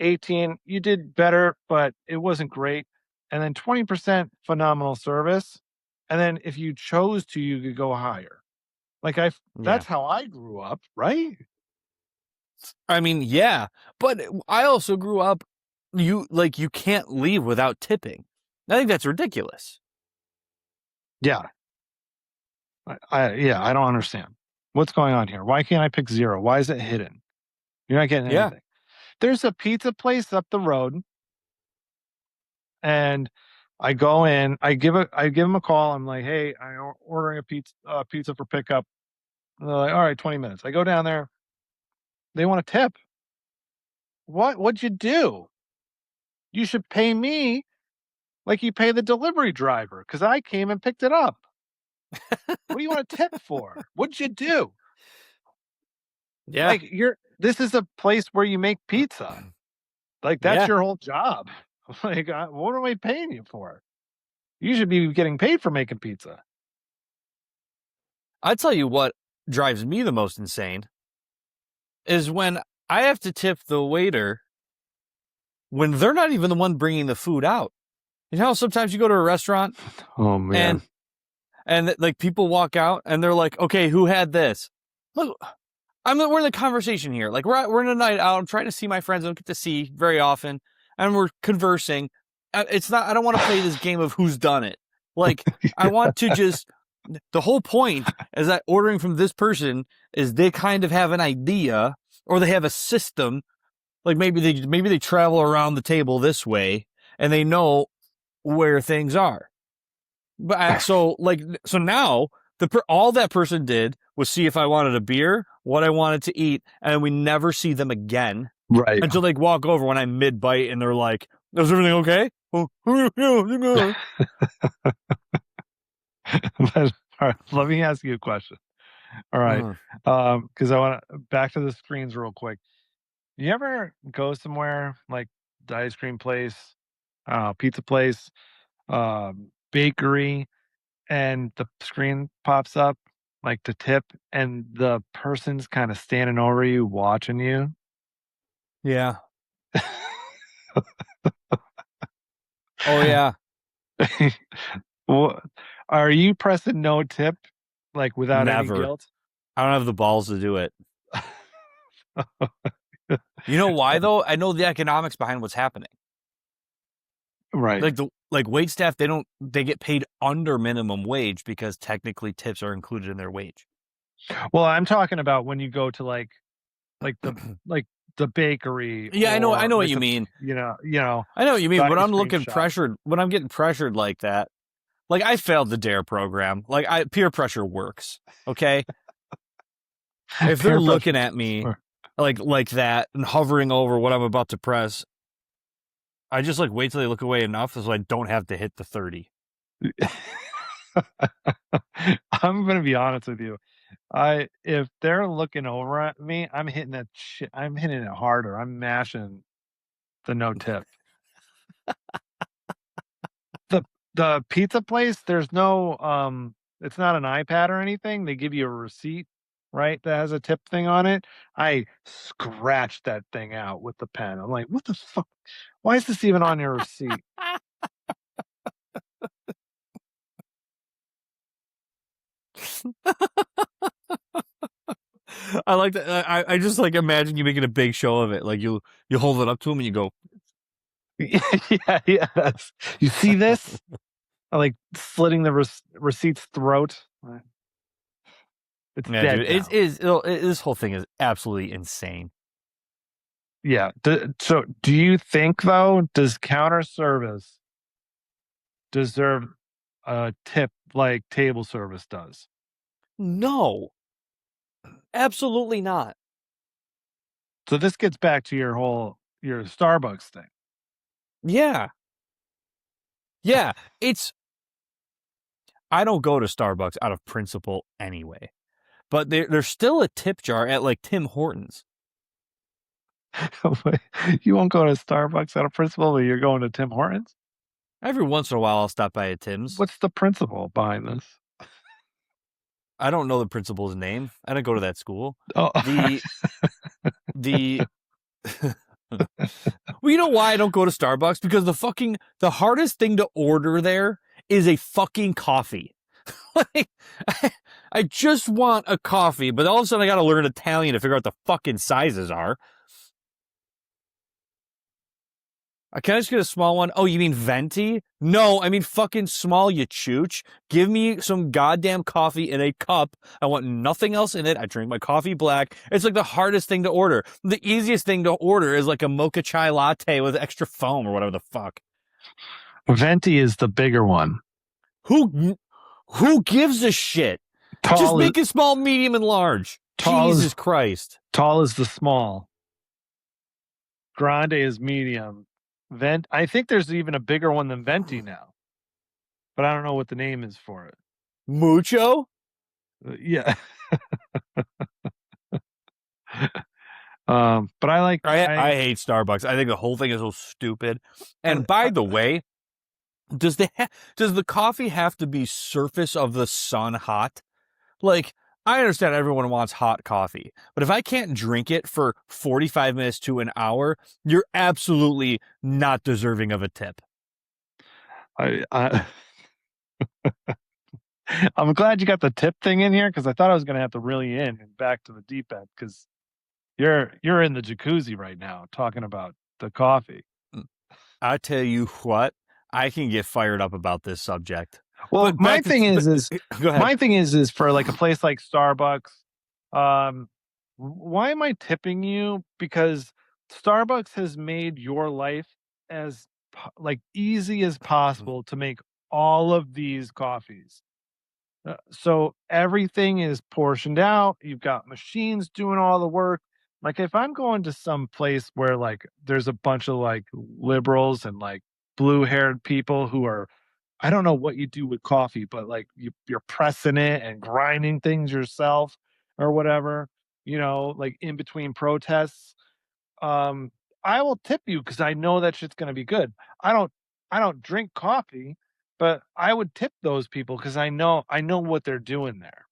18, you did better, but it wasn't great. And then 20% phenomenal service. And then if you chose to, you could go higher. Like Yeah. that's how I grew up, right? I mean, yeah, but I also grew up, you can't leave without tipping. I think that's ridiculous. Yeah. I don't understand. What's going on here? Why can't I pick 0? Why is it hidden? You're not getting Yeah. anything. There's a pizza place up the road, and I go in, I give them a call. I'm like, hey, I'm ordering a pizza for pickup. And they're like, all right, 20 minutes. I go down there. They want a tip. What'd you do? You should pay me like you pay the delivery driver because I came and picked it up. What do you want a tip for? What'd you do? Yeah. Like this is a place where you make pizza. Like that's Yeah. your whole job. Like, what am I paying you for? You should be getting paid for making pizza. I tell you what drives me the most insane is when I have to tip the waiter when they're not even the one bringing the food out. You know how sometimes you go to a restaurant Oh man. and like people walk out and they're like, okay, who had this? Look, we're in the conversation here. Like we're in a night out. I'm trying to see my friends I don't get to see very often. And we're conversing. I don't want to play this game of who's done it. Like, I want to the whole point is that ordering from this person is they kind of have an idea or they have a system. Like maybe they travel around the table this way and they know where things are. But so now all that person did was see if I wanted a beer, what I wanted to eat, and we never see them again Right. until they walk over when I'm mid-bite and they're like, is everything okay? Oh, yeah. But, all right, let me ask you a question. All right. Because I want to back to the screens real quick. You ever go somewhere like the ice cream place, pizza place, bakery, and the screen pops up like to tip, and the person's kind of standing over you, watching you? Yeah. Oh, yeah. Well, are you pressing no tip, like without any Never. guilt? I don't have the balls to do it. You know why, though? I know the economics behind what's happening. Right. Like wait staff, they get paid under minimum wage because technically tips are included in their wage. Well, I'm talking about when you go to like the bakery. Yeah, I know what like you mean. You know. I know what you mean. the When ice I'm cream looking shop. pressured, when I'm getting pressured like that, like I failed the DARE program. Like peer pressure works. Okay. If they're Peer looking pressure. at me like that and hovering over what I'm about to press, I just like wait till they look away enough so I don't have to hit the 30. I'm gonna be honest with you. If they're looking over at me, I'm hitting that shit. I'm hitting it harder. I'm mashing the no tip. The pizza place, there's no it's not an iPad or anything. They give you a receipt, right? That has a tip thing on it. I scratched that thing out with the pen. I'm like, what the fuck? Why is this even on your receipt? I like that. I just like imagine you making a big show of it. Like you hold it up to him and you go, Yeah. You see this? I like slitting the receipt's throat. It's yeah, dead dude. now. This whole thing is absolutely insane. Yeah. So do you think though, does counter service deserve a tip like table service does? No, absolutely not. So this gets back to your Starbucks thing. Yeah. Yeah. I don't go to Starbucks out of principle anyway, but there's still a tip jar at like Tim Hortons. You won't go to Starbucks out of principle, but you're going to Tim Hortons? Every once in a while, I'll stop by a Tim's. What's the principle behind this? I don't know the principal's name. I didn't go to that school. Oh, The well, you know why I don't go to Starbucks? Because the hardest thing to order there is a fucking coffee. Like, I just want a coffee, but all of a sudden I gotta learn Italian to figure out the fucking sizes are. Can I just get a small one? Oh, you mean venti? No, I mean fucking small, you chooch. Give me some goddamn coffee in a cup. I want nothing else in it. I drink my coffee black. It's like the hardest thing to order. The easiest thing to order is like a mocha chai latte with extra foam or whatever the fuck. venti is the bigger one. Who gives a shit? Just make it small, medium, and large. Jesus Christ. Tall is the small. Grande is medium. I think there's even a bigger one than venti now, but I don't know what the name is for it. Mucho? Yeah. But I hate Starbucks. I think the whole thing is so stupid. And by the way, does the coffee have to be surface of the sun hot? Like, I understand everyone wants hot coffee, but if I can't drink it for 45 minutes to an hour, you're absolutely not deserving of a tip. I'm glad you got the tip thing in here because I thought I was going to have to reel you in and back to the deep end because you're in the jacuzzi right now talking about the coffee. I tell you what, I can get fired up about this subject. Well, my thing is go ahead. My thing is for like a place like Starbucks, why am I tipping you? Because Starbucks has made your life as like easy as possible to make all of these coffees. So everything is portioned out. You've got machines doing all the work. Like if I'm going to some place where like there's a bunch of like liberals and like blue-haired people who are, I don't know what you do with coffee, but like you're pressing it and grinding things yourself or whatever, like in between protests. Um, I will tip you because I know that shit's gonna be good. I don't I don't drink coffee, but I would tip those people because I know what they're doing there.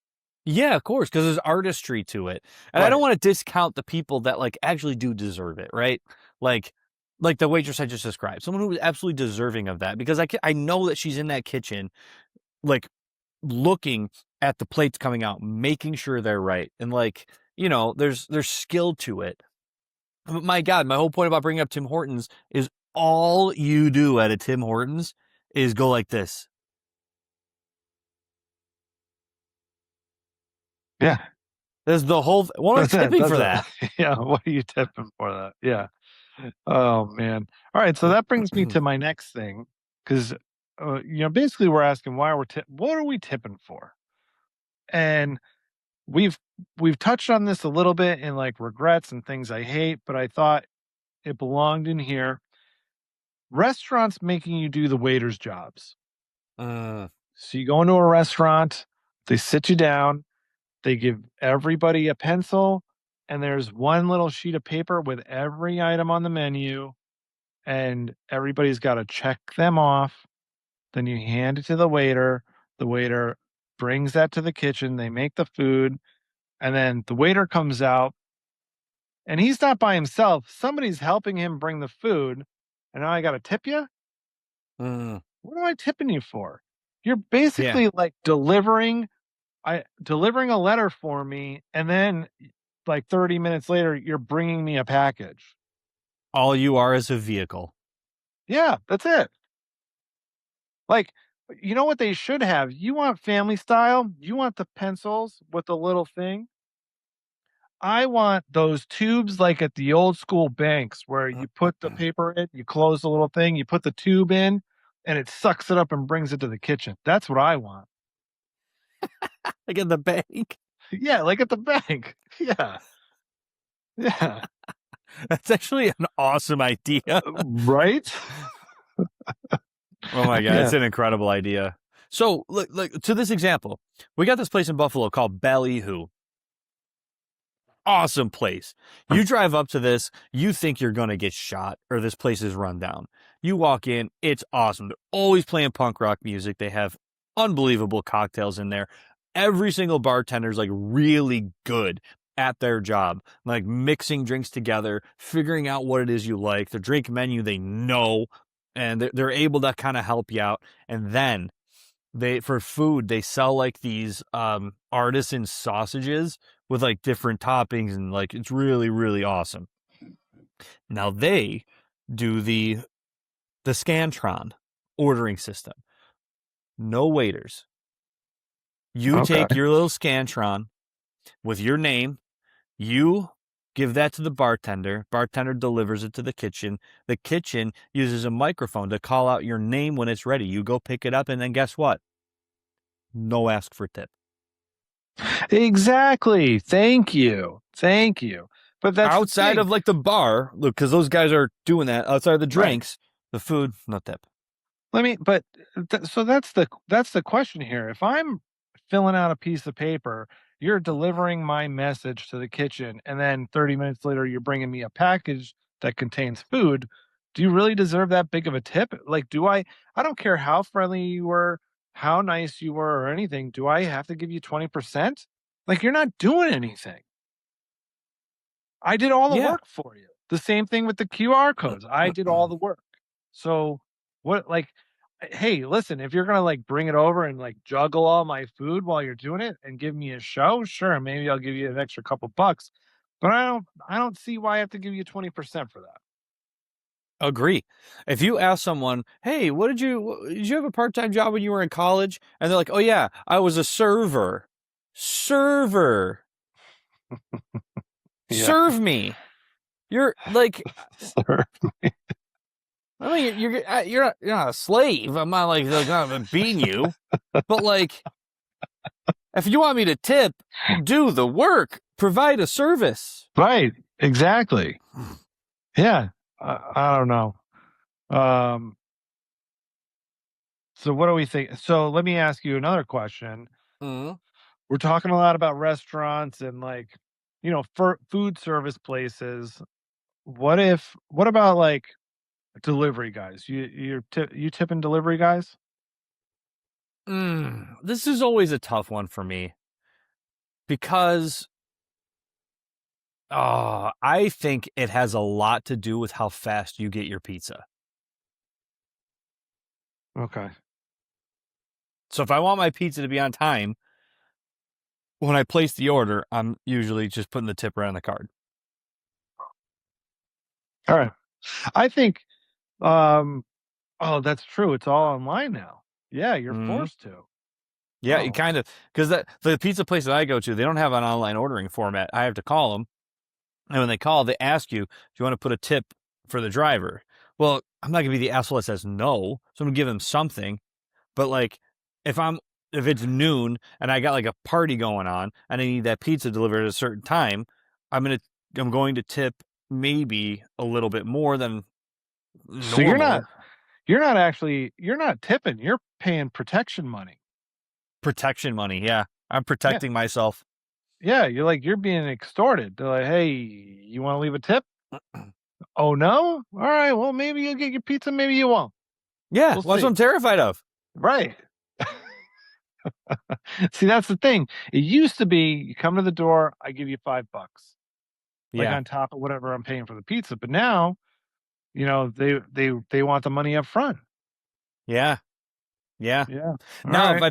Yeah, of course, because there's artistry to it. And I don't Right. want to discount the people that like actually do deserve it, right? Like like the waitress I just described, someone who was absolutely deserving of that because I know that she's in that kitchen like looking at the plates coming out, making sure they're right. And like, there's skill to it. But my God, my whole point about bringing up Tim Hortons is all you do at a Tim Hortons is go like this. Yeah. There's the whole well, I'm That's it. tipping That's for it. that. Yeah. What are you tipping for that? Yeah. Oh man. All right. So that brings me to my next thing because basically we're asking why what are we tipping for? And we've we've touched on this a little bit in like regrets and things I hate, but I thought it belonged in here. Restaurants making you do the waiter's jobs. Uh, So you go into a restaurant, they sit you down, they give everybody a pencil, and there's one little sheet of paper with every item on the menu, and everybody's got to check them off. Then you hand it to the waiter. The waiter brings that to the kitchen. They make the food, and then the waiter comes out, and he's not by himself. Somebody's helping him bring the food, and now I got to tip you? uh, What am I tipping you for? You're yeah. basically like delivering a letter for me, and then like 30 minutes later, you're bringing me a package. All you are is a vehicle. Yeah, that's it. Like, you know what they should have? You want family style? You want the pencils with the little thing? I want those tubes like at the old school banks where you put the paper in, you close the little thing, you put the tube in, and it sucks it up and brings it to the kitchen. That's what I want. Like in the bank. Yeah, like at the bank. Yeah. Yeah. That's actually an awesome idea. Right? Oh my God, Yeah. it's an incredible idea. So, look, to this example, we got this place in Buffalo called Ballyhoo. Awesome place. You drive up to this, you think you're going to get shot or this place is run down. You walk in, it's awesome. They're always playing punk rock music. They have unbelievable cocktails in there. Every single bartender's like really good at their job, like mixing drinks together, figuring out what it is you like. Their drink menu, they know, and they're able to kind of help you out. And then for food, they sell like these artisan sausages with like different toppings, and like it's really, really awesome. Now they do the Scantron ordering system. No waiters. You Okay. take your little Scantron with your name, you give that to the bartender. Bartender delivers it to the kitchen. The kitchen uses a microphone to call out your name when it's ready. You go pick it up, and then guess what? No ask for tip. Exactly. Thank you. Thank you. But that's the Outside thing. of like the bar, look, because those guys are doing that. Outside of the Right. drinks, the food, no tip. But so that's the question here. If I'm filling out a piece of paper, you're delivering my message to the kitchen, and then 30 minutes later, you're bringing me a package that contains food. Do you really deserve that big of a tip? Like, I don't care how friendly you were, how nice you were, or anything. Do I have to give you 20%? Like, you're not doing anything. I did all the Yeah. work for you. The same thing with the QR codes. I did all the work. So what like hey, listen, if you're gonna like bring it over and like juggle all my food while you're doing it and give me a show, sure, maybe I'll give you an extra couple bucks. But I don't see why I have to give you 20% for that. Agree. If you ask someone, hey, did you have a part-time job when you were in college? And they're like, oh yeah, I was a server. Server. Yeah. Serve me. You're like, Sir. I mean, you're not a slave. I'm not like, I'm beating you, but like, If you want me to tip, do the work, provide a service. Right. Exactly. Yeah. I don't know. So what do we think? So let me ask you another question. Mm-hmm. We're talking a lot about restaurants and like, for food service places. What about like delivery guys? You tipping delivery guys? This is always a tough one for me because I think it has a lot to do with how fast you get your pizza. Okay. So if I want my pizza to be on time, when I place the order, I'm usually just putting the tip right on the card. All right. I think oh, that's true. It's all online now. Yeah, you're forced to. Yeah, Oh. you kind of, because the pizza place that I go to, they don't have an online ordering format. I have to call them. And when they call, they ask you, do you want to put a tip for the driver? Well, I'm not going to be the asshole that says no. So I'm going to give them something. But like, if it's noon and I got like a party going on and I need that pizza delivered at a certain time, I'm going to tip maybe a little bit more than normal. So you're not tipping, you're paying protection money. Protection money, yeah. I'm protecting myself. Yeah, you're being extorted. They're like, hey, you want to leave a tip? Oh no? All right, well maybe you'll get your pizza, maybe you won't. Yeah, We'll that's what see. I'm terrified of. Right. See, that's the thing. It used to be you come to the door, I give you $5. Like Yeah. on top of whatever I'm paying for the pizza. But now, they want the money up front. Yeah. Yeah. Yeah. Now, right. if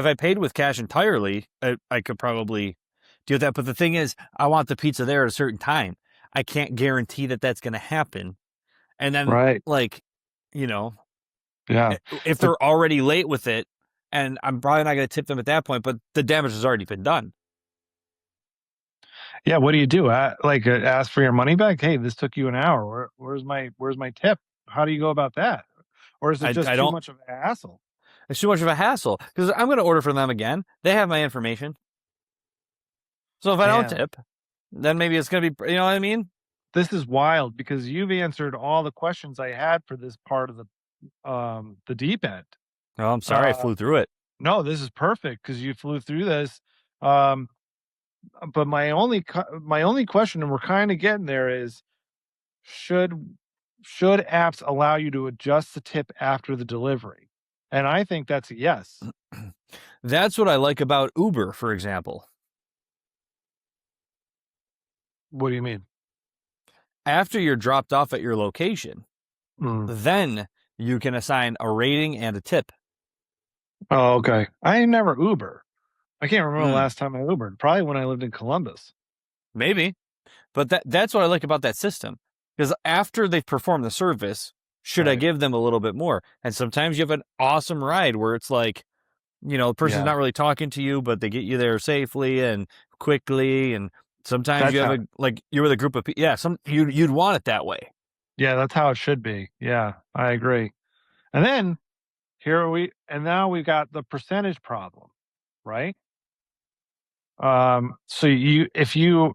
I paid with cash entirely, I could probably do that. But the thing is, I want the pizza there at a certain time. I can't guarantee that that's going to happen. And then, Right. like, Yeah. if they're already late with it, and I'm probably not going to tip them at that point, but the damage has already been done. Yeah. What do you do? Ask for your money back? Hey, this took you an hour. Where's my tip? How do you go about that? Or is it just too much of a hassle? It's too much of a hassle because I'm going to order for them again. They have my information. So if I don't tip, then maybe it's going to be, you know what I mean? This is wild because you've answered all the questions I had for this part of the deep end. Oh, I'm sorry. I flew through it. No, this is perfect because you flew through this. But my only question, and we're kind of getting there, is should apps allow you to adjust the tip after the delivery? And I think that's a yes. That's what I like about Uber, for example. What do you mean? After you're dropped off at your location, then you can assign a rating and a tip. Oh, okay. I never Uber. I can't remember the last time I Ubered. Probably when I lived in Columbus. Maybe. But that's what I like about that system. Because after they've performed the service, should I give them a little bit more? And sometimes you have an awesome ride where it's like, the person's not really talking to you, but they get you there safely and quickly. And sometimes you have you're with a group of people. Yeah, you'd want it that way. Yeah, that's how it should be. Yeah, I agree. And then now we've got the percentage problem, right? So if you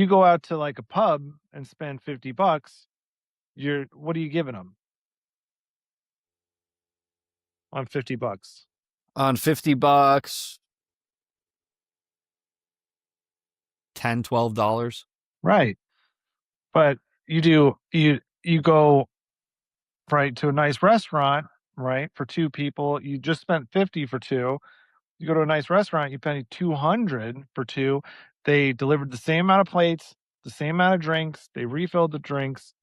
go out to like a pub and spend $50, what are you giving them on $50? On $50, $10, $12. Right. But you go right to a nice restaurant, right? For two people, you just spent 50 for two. You go to a nice restaurant, you pay 200 for two. They delivered the same amount of plates, the same amount of drinks. They refilled the drinks.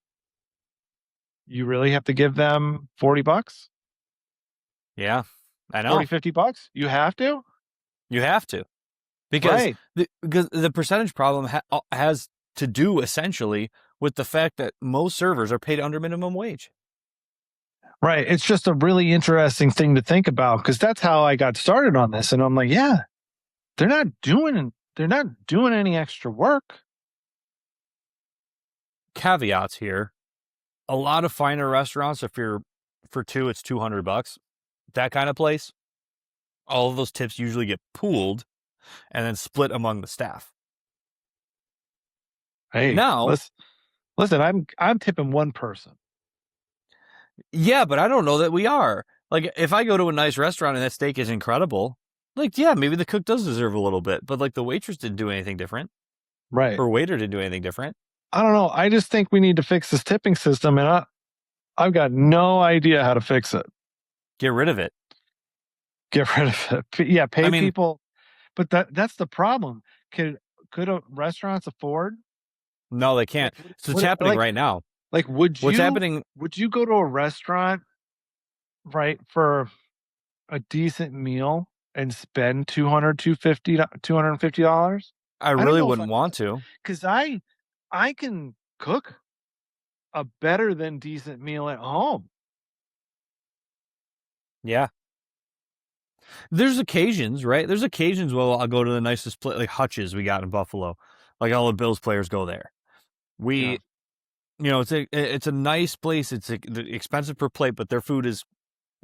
You really have to give them $40? Yeah, I know. 40, $50? You have to? You have to. Because the percentage problem has to do essentially with the fact that most servers are paid under minimum wage. Right. It's just a really interesting thing to think about because that's how I got started on this. And I'm like, yeah, they're not doing any extra work. Caveats here. A lot of finer restaurants, if you're for two, it's $200. That kind of place. all of those tips usually get pooled and then split among the staff. Hey, Now, listen, I'm tipping one person. yeah, but I don't know that we are. Like, if I go to a nice restaurant and that steak is incredible, like, yeah, maybe the cook does deserve a little bit, but like the waitress didn't do anything different, Right. or waiter didn't do anything different. I don't know. I just think we need to fix this tipping system, and I've got no idea how to fix it. Get rid of it. Get rid of it. Yeah, pay people. But that's the problem. Could restaurants afford? No, they can't. So it's happening right now. Like, what's happening? Would you go to a restaurant, right, for a decent meal and spend $250? I really wouldn't want to, because I can cook a better than decent meal at home. Yeah. There's occasions, right? There's occasions where I'll go to the nicest place, like Hutch's we got in Buffalo. Like all the Bills players go there. You know, it's a nice place. It's expensive per plate, but their food is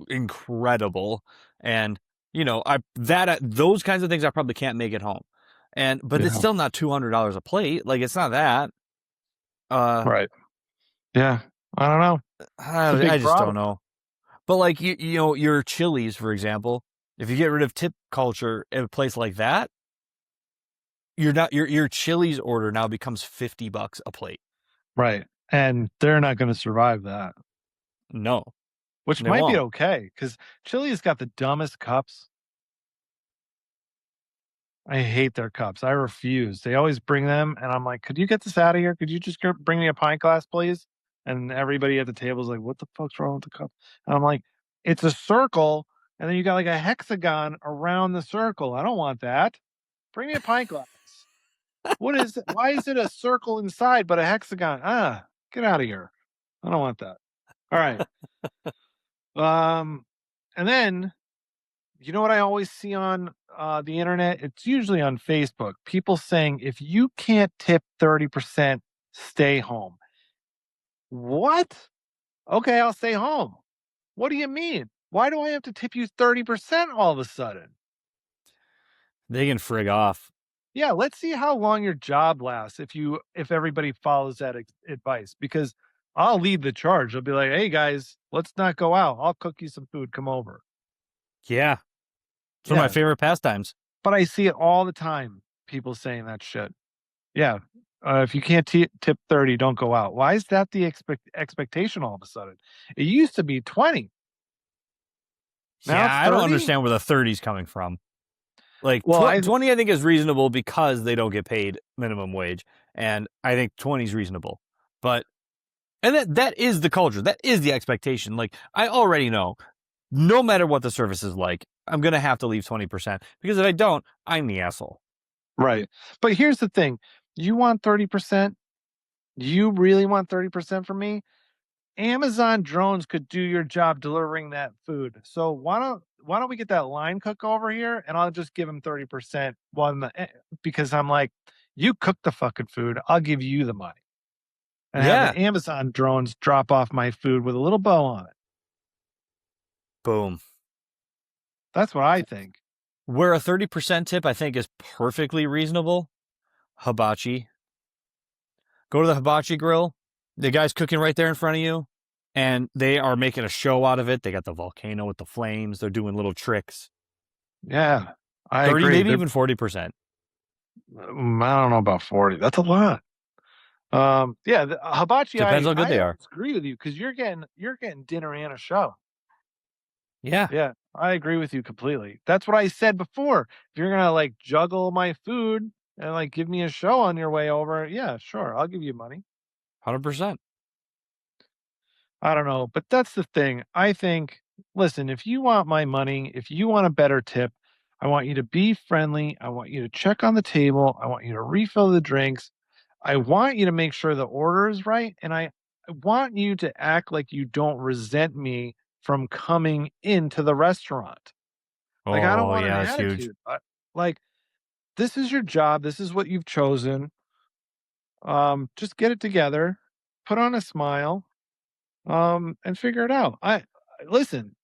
incredible. And you know, those kinds of things I probably can't make at home. But it's still not $200 a plate. Like it's not that. Right. Yeah. I don't know. I just don't know. But like you know, your Chili's, for example, if you get rid of tip culture at a place like that, your Chili's order now becomes $50 a plate. Right. And they're not going to survive that. No. Which might be okay, because Chili's got the dumbest cups. I hate their cups. I refuse. They always bring them, and I'm like, could you get this out of here? Could you just bring me a pint glass, please? And everybody at the table is like, what the fuck's wrong with the cup? And I'm like, it's a circle, and then you got like a hexagon around the circle. I don't want that. Bring me a pint glass. What is it? Why is it a circle inside but a hexagon? Get out of here. I don't want that. All right. And then, you know what I always see on the internet? It's usually on Facebook. People saying, if you can't tip 30%, stay home. What? Okay, I'll stay home. What do you mean? Why do I have to tip you 30% all of a sudden? They can frig off. Yeah, let's see how long your job lasts if everybody follows that advice, because I'll lead the charge. I'll be like, hey guys, let's not go out. I'll cook you some food. Come over. Yeah. It's one of my favorite pastimes. But I see it all the time. People saying that shit. Yeah. If you can't tip 30, don't go out. Why is that the expectation all of a sudden? It used to be 20. Now I don't understand where the 30's coming from. Like 20, I think is reasonable because they don't get paid minimum wage, and I think 20 is reasonable. But that is the culture. That is the expectation. Like I already know, no matter what the service is like, I'm gonna have to leave 20% because if I don't, I'm the asshole. Right. But here's the thing: you want 30%? You really want 30% from me? Amazon drones could do your job delivering that food. So why don't we get that line cook over here, and I'll just give him 30% because I'm like, you cook the fucking food, I'll give you the money. And have the Amazon drones drop off my food with a little bow on it. Boom. That's what I think. Where a 30% tip I think is perfectly reasonable. Hibachi. Go to the hibachi grill. The guy's cooking right there in front of you, and they are making a show out of it. They got the volcano with the flames. They're doing little tricks. Yeah, I 30, agree. maybe even 40%. I don't know about 40. That's a lot. The hibachi. Depends how good they are. I agree with you because you're getting dinner and a show. Yeah, I agree with you completely. That's what I said before. If you're gonna like juggle my food and like give me a show on your way over, yeah, sure, I'll give you money. 100%. I don't know, but that's the thing. I think, listen, if you want my money, if you want a better tip, I want you to be friendly. I want you to check on the table. I want you to refill the drinks. I want you to make sure the order is right. And I want you to act like you don't resent me from coming into the restaurant. Like, I don't want an attitude. Like, this is your job. This is what you've chosen. Just get it together, put on a smile, and figure it out. Listen,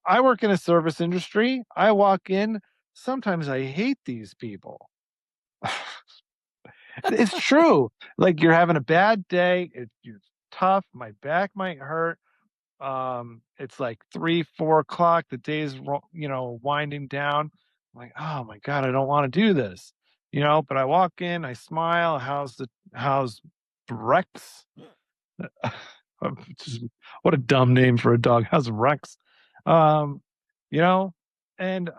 I work in a service industry. I walk in. Sometimes I hate these people. It's true. Like you're having a bad day. It's tough. My back might hurt. It's like 3, 4 o'clock. The day's winding down. I'm like, oh my god, I don't want to do this. But I walk in. I smile. How's Rex? What a dumb name for a dog. How's Rex? Um, you know, and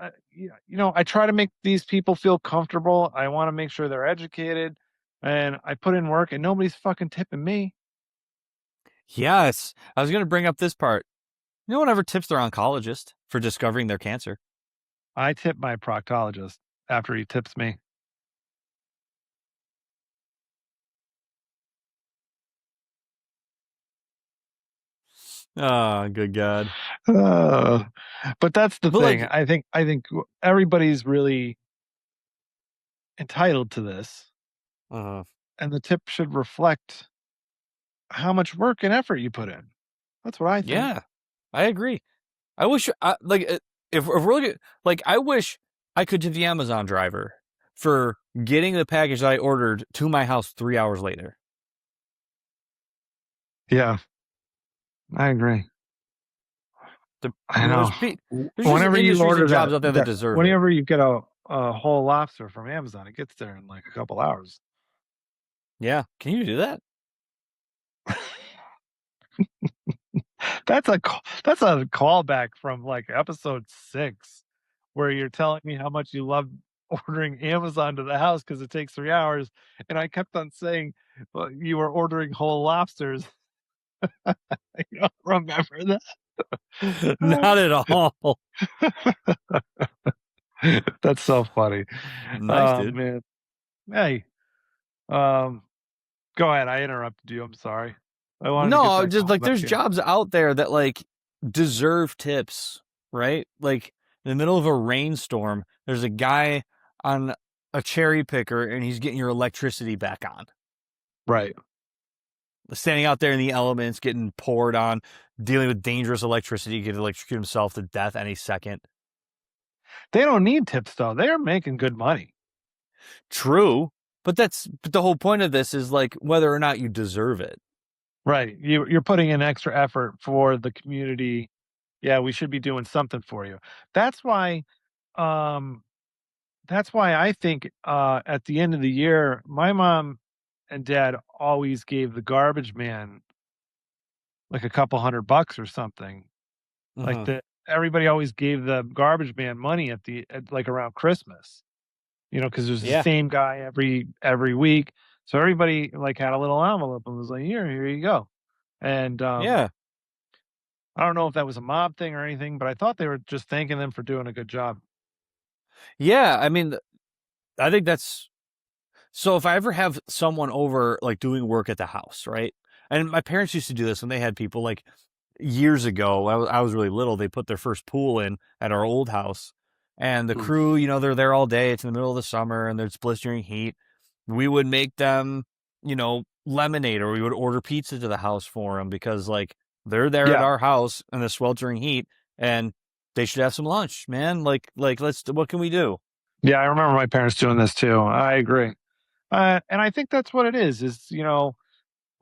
I try to make these people feel comfortable. I want to make sure they're educated, and I put in work, and nobody's fucking tipping me. Yes. I was going to bring up this part. No one ever tips their oncologist for discovering their cancer. I tip my proctologist after he tips me. Oh, good God. But that's the But, thing. like- I think everybody's really entitled to this, Uh-huh. and the tip should reflect how much work and effort you put in. That's what I think. Yeah, I agree. I wish, if we're looking, like, I wish I could tip the Amazon driver for getting the package that I ordered to my house 3 hours later. Yeah, I agree. I know. There's Whenever just you order jobs out there that deserve it. whenever you get a whole lobster from Amazon, it gets there in like a couple hours. Yeah, can you do that? That's a callback from like episode 6, where you're telling me how much you love ordering Amazon to the house because it takes 3 hours, and I kept on saying, well, you were ordering whole lobsters. You don't remember that? Not at all. That's so funny. Nice, dude. Man. Hey, go ahead. I interrupted you. I'm sorry. No, just like there's jobs out there that like deserve tips, right? Like in the middle of a rainstorm, there's a guy on a cherry picker and he's getting your electricity back on. Right. Standing out there in the elements, getting poured on, dealing with dangerous electricity, could electrocute himself to death any second. They don't need tips though. They're making good money. True, but the whole point of this is like whether or not you deserve it. Right. You're putting in extra effort for the community. Yeah, we should be doing something for you. That's why I think at the end of the year, my mom and dad always gave the garbage man like a couple $100 or something. Mhm. Like everybody always gave the garbage man money at like around Christmas. Because there's the same guy every week. So everybody like had a little envelope and was like, here you go. And Yeah. I don't know if that was a mob thing or anything, but I thought they were just thanking them for doing a good job. Yeah, I mean, I think that's so. If I ever have someone over, like doing work at the house, right? And my parents used to do this when they had people like years ago. I was really little. They put their first pool in at our old house, and the crew, they're there all day. It's in the middle of the summer, and there's blistering heat. We would make them, lemonade, or we would order pizza to the house for them because like they're there at our house in the sweltering heat, and they should have some lunch, man. Like what can we do? Yeah, I remember my parents doing this too. I agree. And I think that's what it is,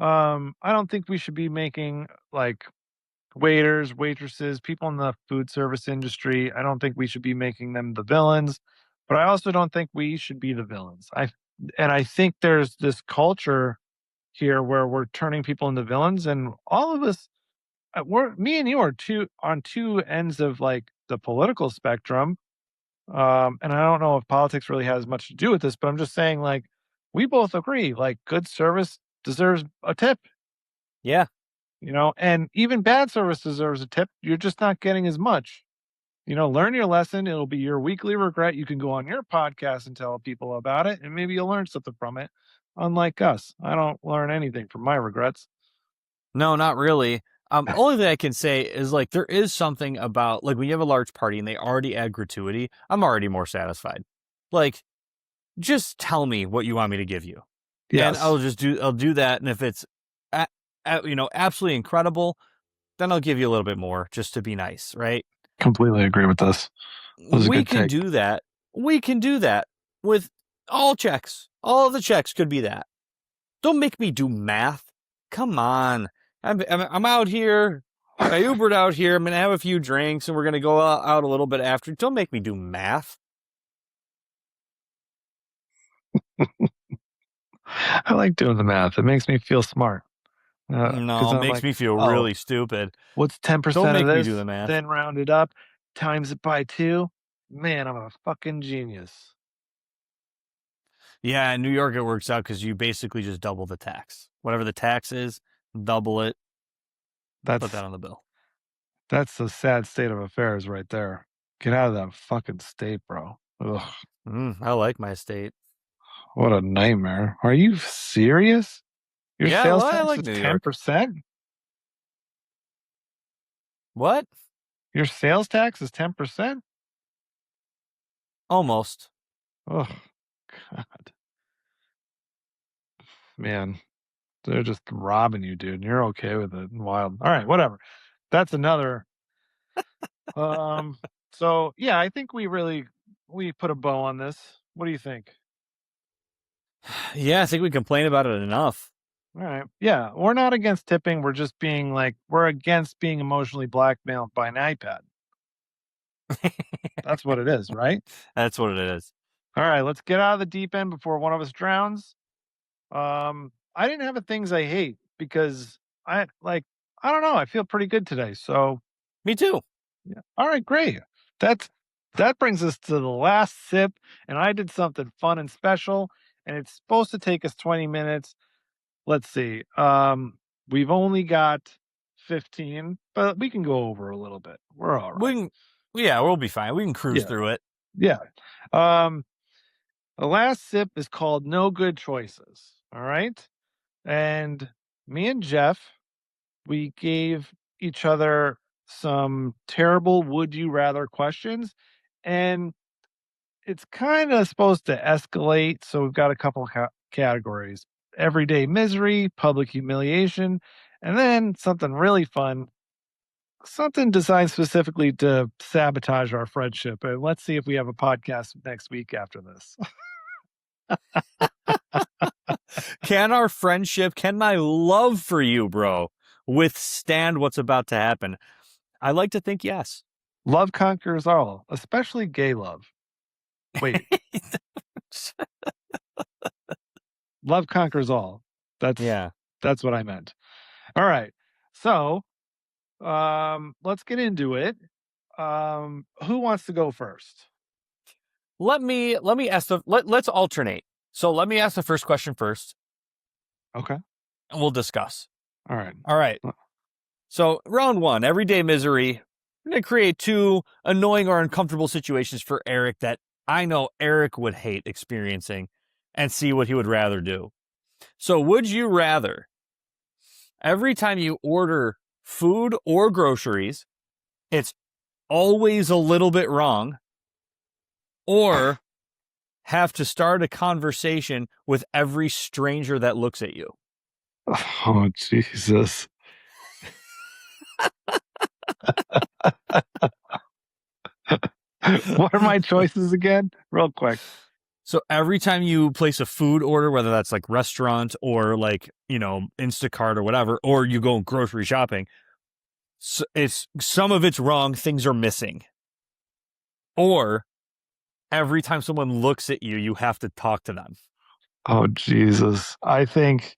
I don't think we should be making like waiters, waitresses, people in the food service industry. I don't think we should be making them the villains, but I also don't think we should be the villains. I think there's this culture here where we're turning people into villains, and all of us, me and you are on two ends of like the political spectrum. And I don't know if politics really has much to do with this, but I'm just saying, like, we both agree, like, good service deserves a tip. Yeah. And even bad service deserves a tip. You're just not getting as much. Learn your lesson. It'll be your weekly regret. You can go on your podcast and tell people about it, and maybe you'll learn something from it. Unlike us, I don't learn anything from my regrets. No, not really. Only thing I can say is like there is something about like when you have a large party and they already add gratuity, I'm already more satisfied. Like, just tell me what you want me to give you, and I'll do that. And if it's, absolutely incredible, then I'll give you a little bit more just to be nice, right? Completely agree with this. Was a We good can take. do that. We can do that with all checks. All of the checks could be that. Don't make me do math. Come on. I'm out here. I Ubered out here. I'm going to have a few drinks and we're going to go out a little bit after. Don't make me do math. I like doing the math. It makes me feel smart. No, it makes me feel really stupid. What's 10% Don't make of this? me do the math. Then round it up, times it by 2. Man, I'm a fucking genius. Yeah, in New York it works out because you basically just double the tax. Whatever the tax is, double it. Put that on the bill. That's a sad state of affairs right there. Get out of that fucking state, bro. Ugh, I like my state. what a nightmare. Are you serious? Your Yeah, sales well, I tax like is New York. 10%? What? Your sales tax is 10%? Almost. Oh, God. Man, they're just robbing you, dude. And you're okay with it. Wild. All right, whatever. That's another. So, yeah, I think we put a bow on this. What do you think? Yeah, I think we complain about it enough. All right. Yeah, we're not against tipping. We're just being we're against being emotionally blackmailed by an iPad. That's what it is, right? That's what it is. All right, let's get out of the deep end before one of us drowns. I didn't have a things I hate because I don't know. I feel pretty good today. So Me too. yeah. All right, great. That brings us to the last sip, and I did something fun and special, and it's supposed to take us 20 minutes. Let's see. We've only got 15, but we can go over a little bit. We're all right. We'll be fine. We can cruise through it. Yeah. The last sip is called No Good Choices. All right. And me and Jeff, we gave each other some terrible would you rather questions. And it's kind of supposed to escalate. So we've got a couple categories: everyday misery, public humiliation, and then something really fun, something designed specifically to sabotage our friendship. And let's see if we have a podcast next week after this. Can our friendship, can my love for you, bro, withstand what's about to happen? I like to think yes. Love conquers all, especially gay love. Wait. Love conquers all. That's what I meant. All right. So, let's get into it. Who wants to go first? Let me ask let's alternate. So let me ask the first question first. Okay. And we'll discuss. All right. So round 1, everyday misery. I'm going to create 2 annoying or uncomfortable situations for Erik that I know Erik would hate experiencing and see what he would rather do. So would you rather every time you order food or groceries, it's always a little bit wrong, or have to start a conversation with every stranger that looks at you? Oh, Jesus. What are my choices again? Real quick. So every time you place a food order, whether that's like restaurant or like, Instacart or whatever, or you go grocery shopping, so some of it's wrong, things are missing. Or every time someone looks at you, you have to talk to them. Oh, Jesus. I think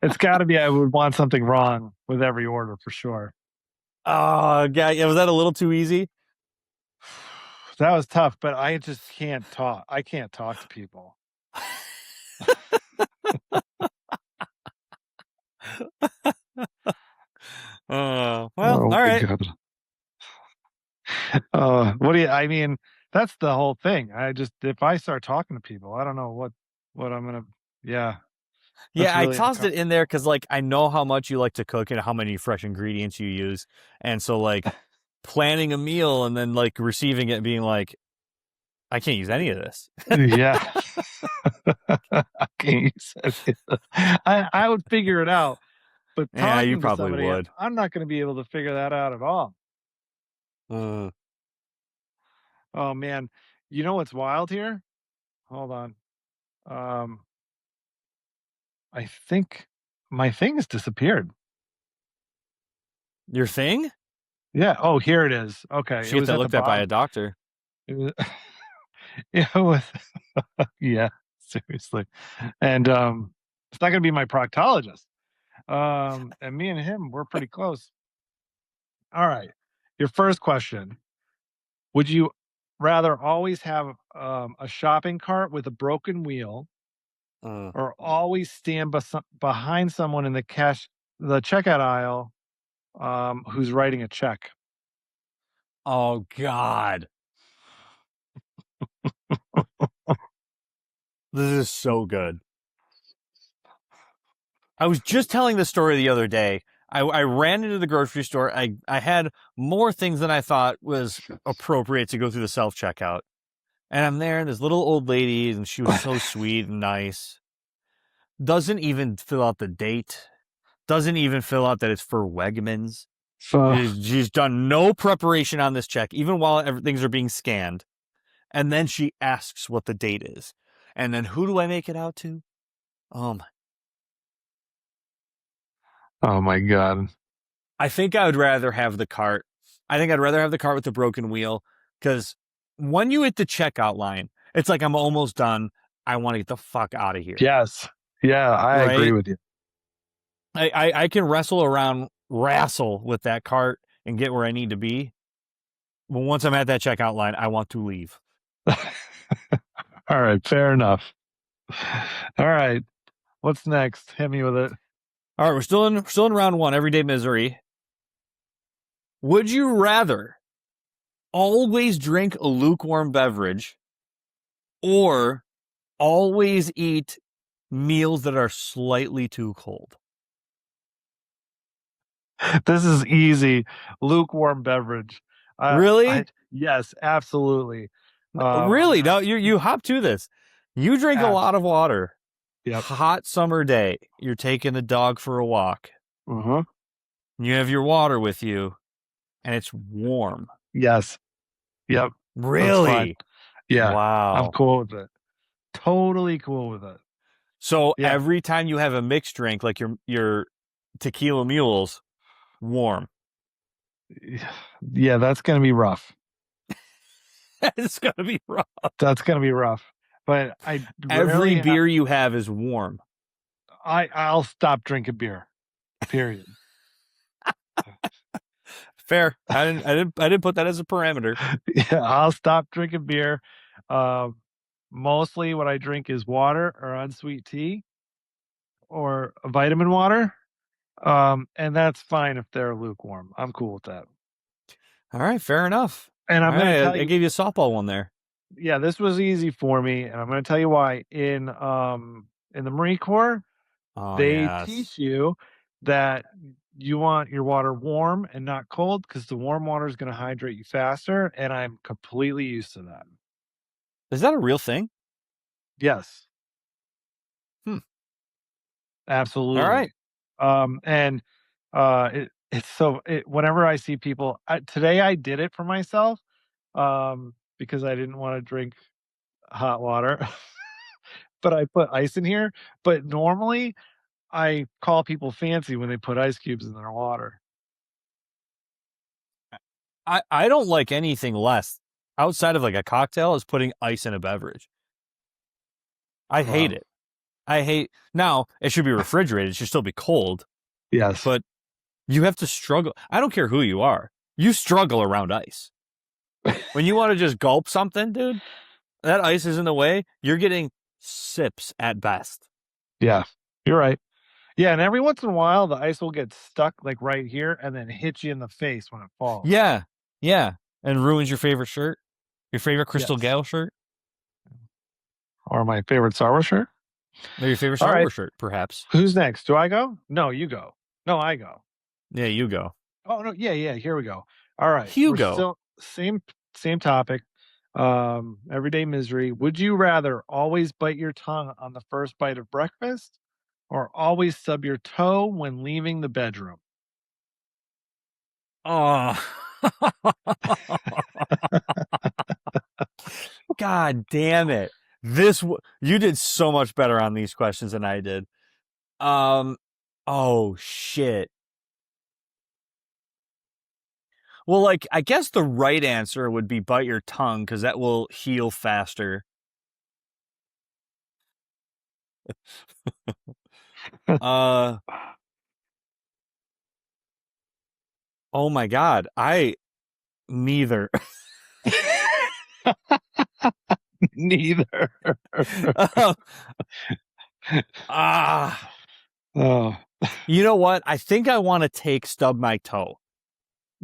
it's got to be I would want something wrong with every order for sure. Oh, God. Was that a little too easy? That was tough, but I just can't talk. I can't talk to people. All right. I mean, that's the whole thing. If I start talking to people, I don't know what I'm going to, yeah. Yeah, really I tossed it in there because, I know how much you like to cook and how many fresh ingredients you use. And so, planning a meal and then, receiving it and being like, I can't use any of this. Yeah. I can't use any of this. I would figure it out. But Yeah, you talking to probably somebody, would. I'm not going to be able to figure that out at all. Uh, Oh man, you know what's wild here? Hold on. Um, I think my thing has disappeared. your thing? Yeah. Oh, here it is. Okay. Should It get was that at the looked at by a bottom. doctor. It was, it was, yeah, seriously. And it's not going to be my proctologist. And me and him, we're pretty close. All right. Your first question. Would you rather always have a shopping cart with a broken wheel Uh, or always stand behind someone in the checkout aisle who's writing a check? oh God, this is so good. I was just telling this story the other day. I ran into the grocery store. I had more things than I thought was appropriate to go through the self checkout. And I'm there, and this little old lady, and she was so sweet and nice. Doesn't even fill out the date. Doesn't even fill out that it's for Wegmans. So She's done no preparation on this check, even while things are being scanned. And then she asks what the date is. And then who do I make it out to? Oh my God. I think I would rather have the cart. I think I'd rather have the cart with the broken wheel, because when you hit the checkout line, it's like I'm almost done. I want to get the fuck out of here. Yes. Yeah, I agree Right? with you. I can wrestle with that cart and get where I need to be. But once I'm at that checkout line, I want to leave. All right, fair enough. All right. What's next? Hit me with it. All right, we're still in round one, everyday misery. Would you rather always drink a lukewarm beverage or always eat meals that are slightly too cold? This is easy. Lukewarm beverage. Really? Yes, absolutely. Really? No, you hop to this. You drink a lot of water. Yep. Hot summer day. You're taking the dog for a walk. Uh-huh. You have your water with you, and it's warm. Yes. Yep. Really? Yeah. Wow. I'm cool with it. Totally cool with it. So Yeah. every time you have a mixed drink, like your tequila mules, warm. Yeah, that's gonna be rough. It's gonna be rough. That's gonna be rough. But Every beer you have is warm. I'll stop drinking beer. Period. Fair. I didn't put that as a parameter. Yeah, I'll stop drinking beer. Mostly what I drink is water or unsweet tea or vitamin water. And that's fine if they're lukewarm. I'm cool with that. All right, fair enough. And I'm going to tell I you, gave you a softball one there. yeah, this was easy for me, and I'm going to tell you why. In the Marine Corps, they teach you that you want your water warm and not cold because the warm water is going to hydrate you faster, and I'm completely used to that. Is that a real thing? Yes. Absolutely. All right. And whenever I see people, today I did it for myself because I didn't want to drink hot water, but I put ice in here. But normally I call people fancy when they put ice cubes in their water. I don't like anything less outside of like a cocktail is putting ice in a beverage. I hate it. Now it should be refrigerated. It should still be cold. Yes. But you have to struggle. I don't care who you are. You struggle around ice. When you want to just gulp something, dude, that ice is in the way. You're getting sips at best. Yeah, you're right. Yeah, and every once in a while, the ice will get stuck like right here and then hit you in the face when it falls. Yeah, and ruins your favorite shirt, your favorite Crystal Gale shirt, or my favorite Star Wars shirt, or your favorite Star Wars shirt, perhaps. Who's next? Do I go? No, you go. No, I go. Yeah, you go. Oh no, yeah. Here we go. All right, Hugo. Still same topic. Everyday misery. Would you rather always bite your tongue on the first bite of breakfast, or always stub your toe when leaving the bedroom? Oh. God damn it. You did so much better on these questions than I did. Oh shit. Well, like, I guess the right answer would be bite your tongue because that will heal faster. Oh my God. Neither. Neither. Oh. You know what? I think I want to take stub my toe.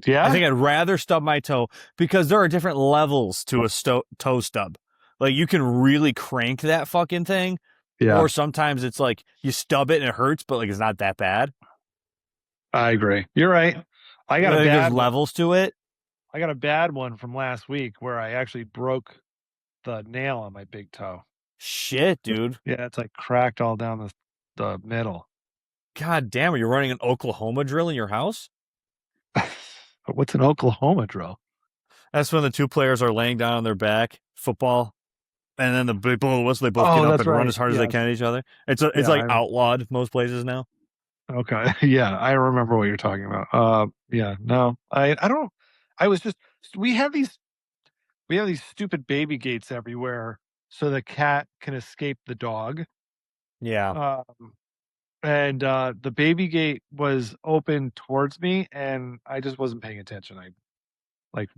Yeah? I think I'd rather stub my toe because there are different levels to a toe stub. Like, you can really crank that fucking thing. Yeah. Or sometimes it's like you stub it and it hurts, but like it's not that bad. I agree. You're right. I think there's levels to it. I got a bad one from last week where I actually broke the nail on my big toe. Shit, dude. Yeah, it's like cracked all down the middle. God damn, are you running an Oklahoma drill in your house? What's an Oklahoma drill? That's when the two players are laying down on their back, football, and then the big blow the whistle, they both get up and run as hard as they can at each other. It's like outlawed most places now. Okay. Yeah, I remember what you're talking about. Yeah, no. I don't we have these stupid baby gates everywhere so the cat can escape the dog. Yeah. And the baby gate was open towards me and I just wasn't paying attention. I like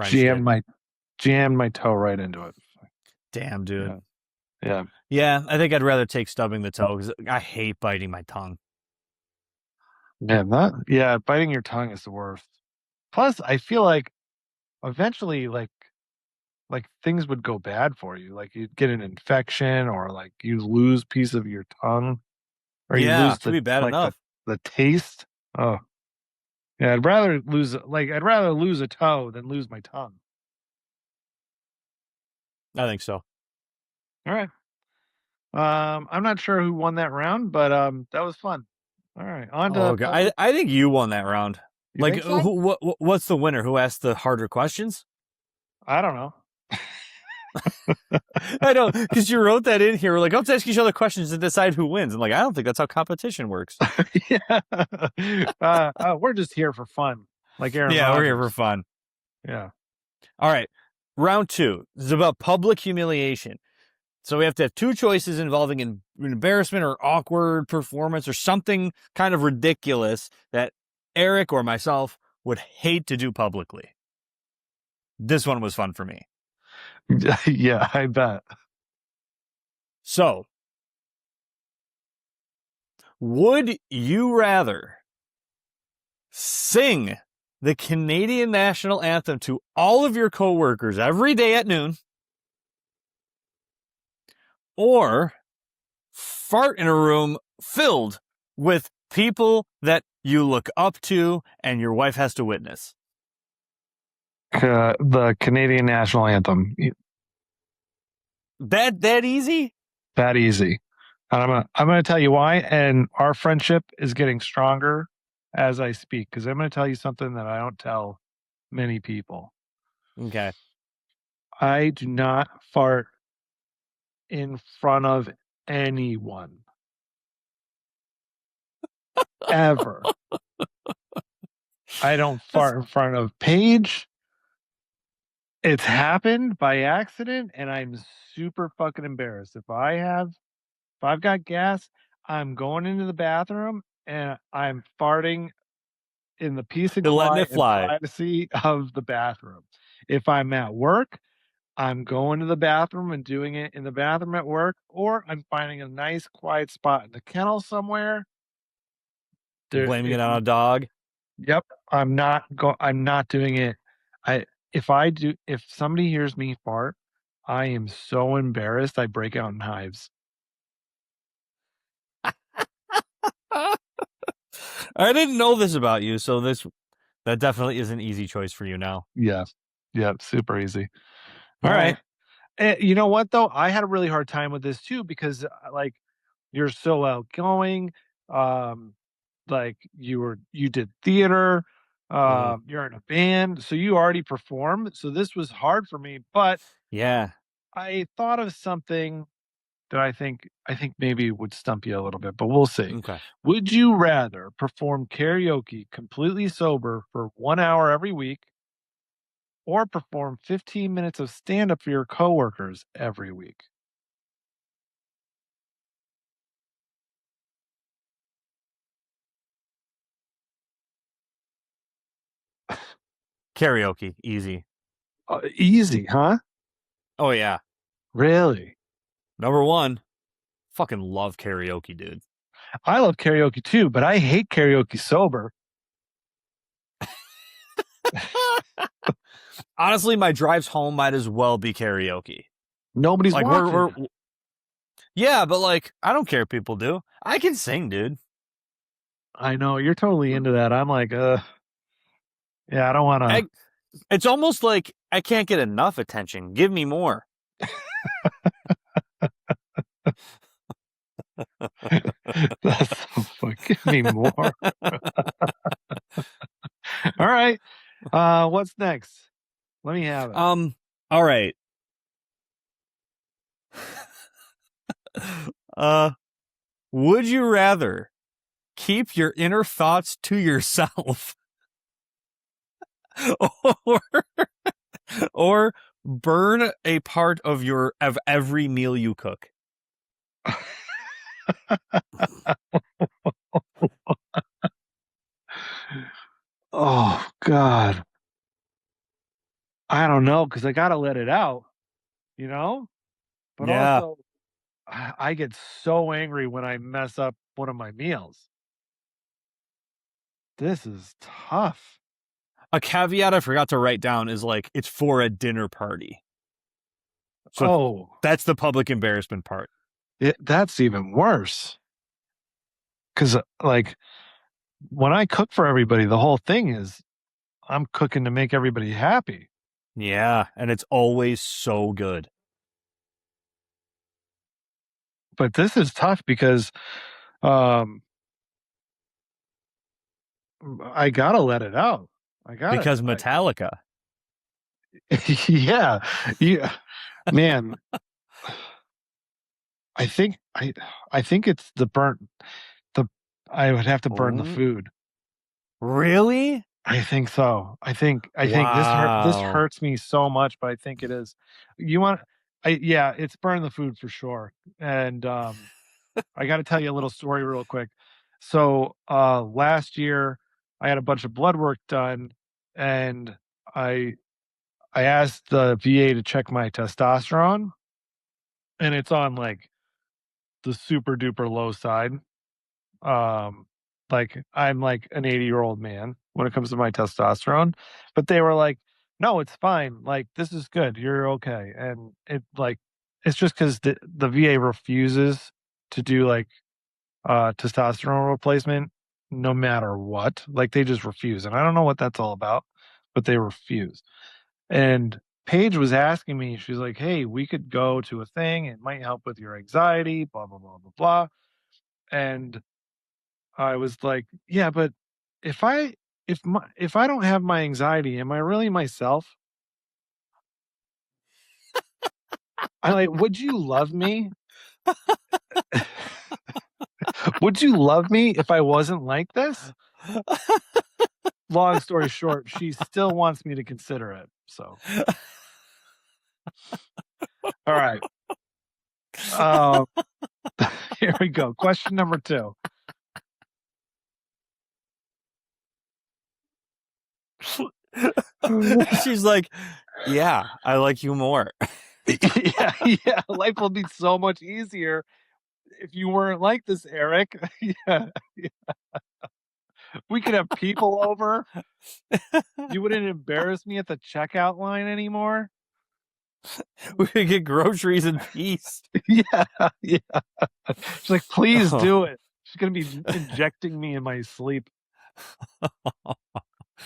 jammed my toe right into it. Damn, dude. Yeah. I think I'd rather take stubbing the toe because I hate biting my tongue. Yeah, biting your tongue is the worst. Plus, I feel like eventually, like things would go bad for you. Like you'd get an infection, or like you lose a piece of your tongue, or you lose be bad enough. The taste. Oh, yeah. I'd rather lose a toe than lose my tongue. I think so. All right. I'm not sure who won that round, but that was fun. All right, on to. I think you won that round. Like, so? What's the winner? Who asked the harder questions? I don't know. I know, because you wrote that in here. We're like, let's ask each other questions to decide who wins. I'm like, I don't think that's how competition works. Yeah. We're just here for fun. Like Aaron. Yeah, Rodgers. We're here for fun. Yeah. All right. Round 2. This is about public humiliation. So we have to have two choices involving an embarrassment or awkward performance or something kind of ridiculous that Eric or myself would hate to do publicly. This one was fun for me. Yeah, I bet. So, would you rather sing the Canadian national anthem to all of your coworkers every day at noon, or fart in a room filled with people that you look up to and your wife has to witness? The Canadian national anthem. That easy? That easy. And I'm gonna tell you why. And our friendship is getting stronger as I speak, because I'm gonna tell you something that I don't tell many people. Okay. I do not fart in front of anyone. Ever. I don't fart in front of Paige. It's happened by accident, and I'm super fucking embarrassed. If I've got gas, I'm going into the bathroom and I'm farting in the peace and quiet and privacy of the bathroom. If I'm at work, I'm going to the bathroom and doing it in the bathroom at work, or I'm finding a nice quiet spot in the kennel somewhere. Blaming it on a dog. Yep. I'm not doing it. If somebody hears me fart, I am so embarrassed I break out in hives. I didn't know this about you, so that definitely is an easy choice for you now. Yeah. Yeah, super easy. All right. You know what though? I had a really hard time with this too because like you're so outgoing. Like you did theater. You're in a band, so you already perform. So this was hard for me, but Yeah. I thought of something that I think maybe would stump you a little bit, but we'll see. Okay. Would you rather perform karaoke completely sober for 1 hour every week or perform 15 minutes of stand-up for your coworkers every week? Karaoke, easy. Easy, huh? Oh yeah. Really? Number one, fucking love karaoke, dude. I love karaoke too, but I hate karaoke sober. Honestly, my drives home might as well be karaoke. Nobody's Like watching. yeah, but like I don't care if people do. I can sing, dude. I know you're totally into that. I'm like, yeah, I don't want to. It's almost like I can't get enough attention. Give me more. That's so fun. Give me more. All right. What's next? Let me have it. All right. Would you rather keep your inner thoughts to yourself or or burn a part of every meal you cook? Oh God. I don't know because I gotta let it out, you know? But Yeah. also I get so angry when I mess up one of my meals. This is tough. A caveat I forgot to write down is like it's for a dinner party. So that's the public embarrassment part. That's even worse. Because, like, when I cook for everybody, the whole thing is I'm cooking to make everybody happy. Yeah, and it's always so good. But this is tough because I gotta let it out. Because Metallica. Yeah, man. I think it's the burnt. I would have to burn the food. Really? I think so. I think this Wow. hurts me so much, but I think it is. Yeah, it's burn the food for sure. And I got to tell you a little story real quick. So last year I had a bunch of blood work done, and I asked the VA to check my testosterone, and it's on like the super duper low side. Like I'm like an 80-year-old man when it comes to my testosterone, but they were like, "No, it's fine. Like this is good. You're okay." And it's just because the VA refuses to do like testosterone replacement no matter what. Like they just refuse, and I don't know what that's all about, but they refuse. And Paige was asking me, she's like, "Hey, we could go to a thing. It might help with your anxiety. Blah blah blah blah blah." And I was like, "Yeah, but if I don't have my anxiety, am I really myself?" I like, "Would you love me? Would you love me if I wasn't like this?" Long story short, she still wants me to consider it. So, all right. Uh, here we go. Question number 2. She's like, "Yeah, I like you more." Yeah. Life will be so much easier if you weren't like this, Eric. Yeah. We could have people over. You wouldn't embarrass me at the checkout line anymore. We could get groceries in peace. Yeah. She's like, "Please do it." She's gonna be injecting me in my sleep.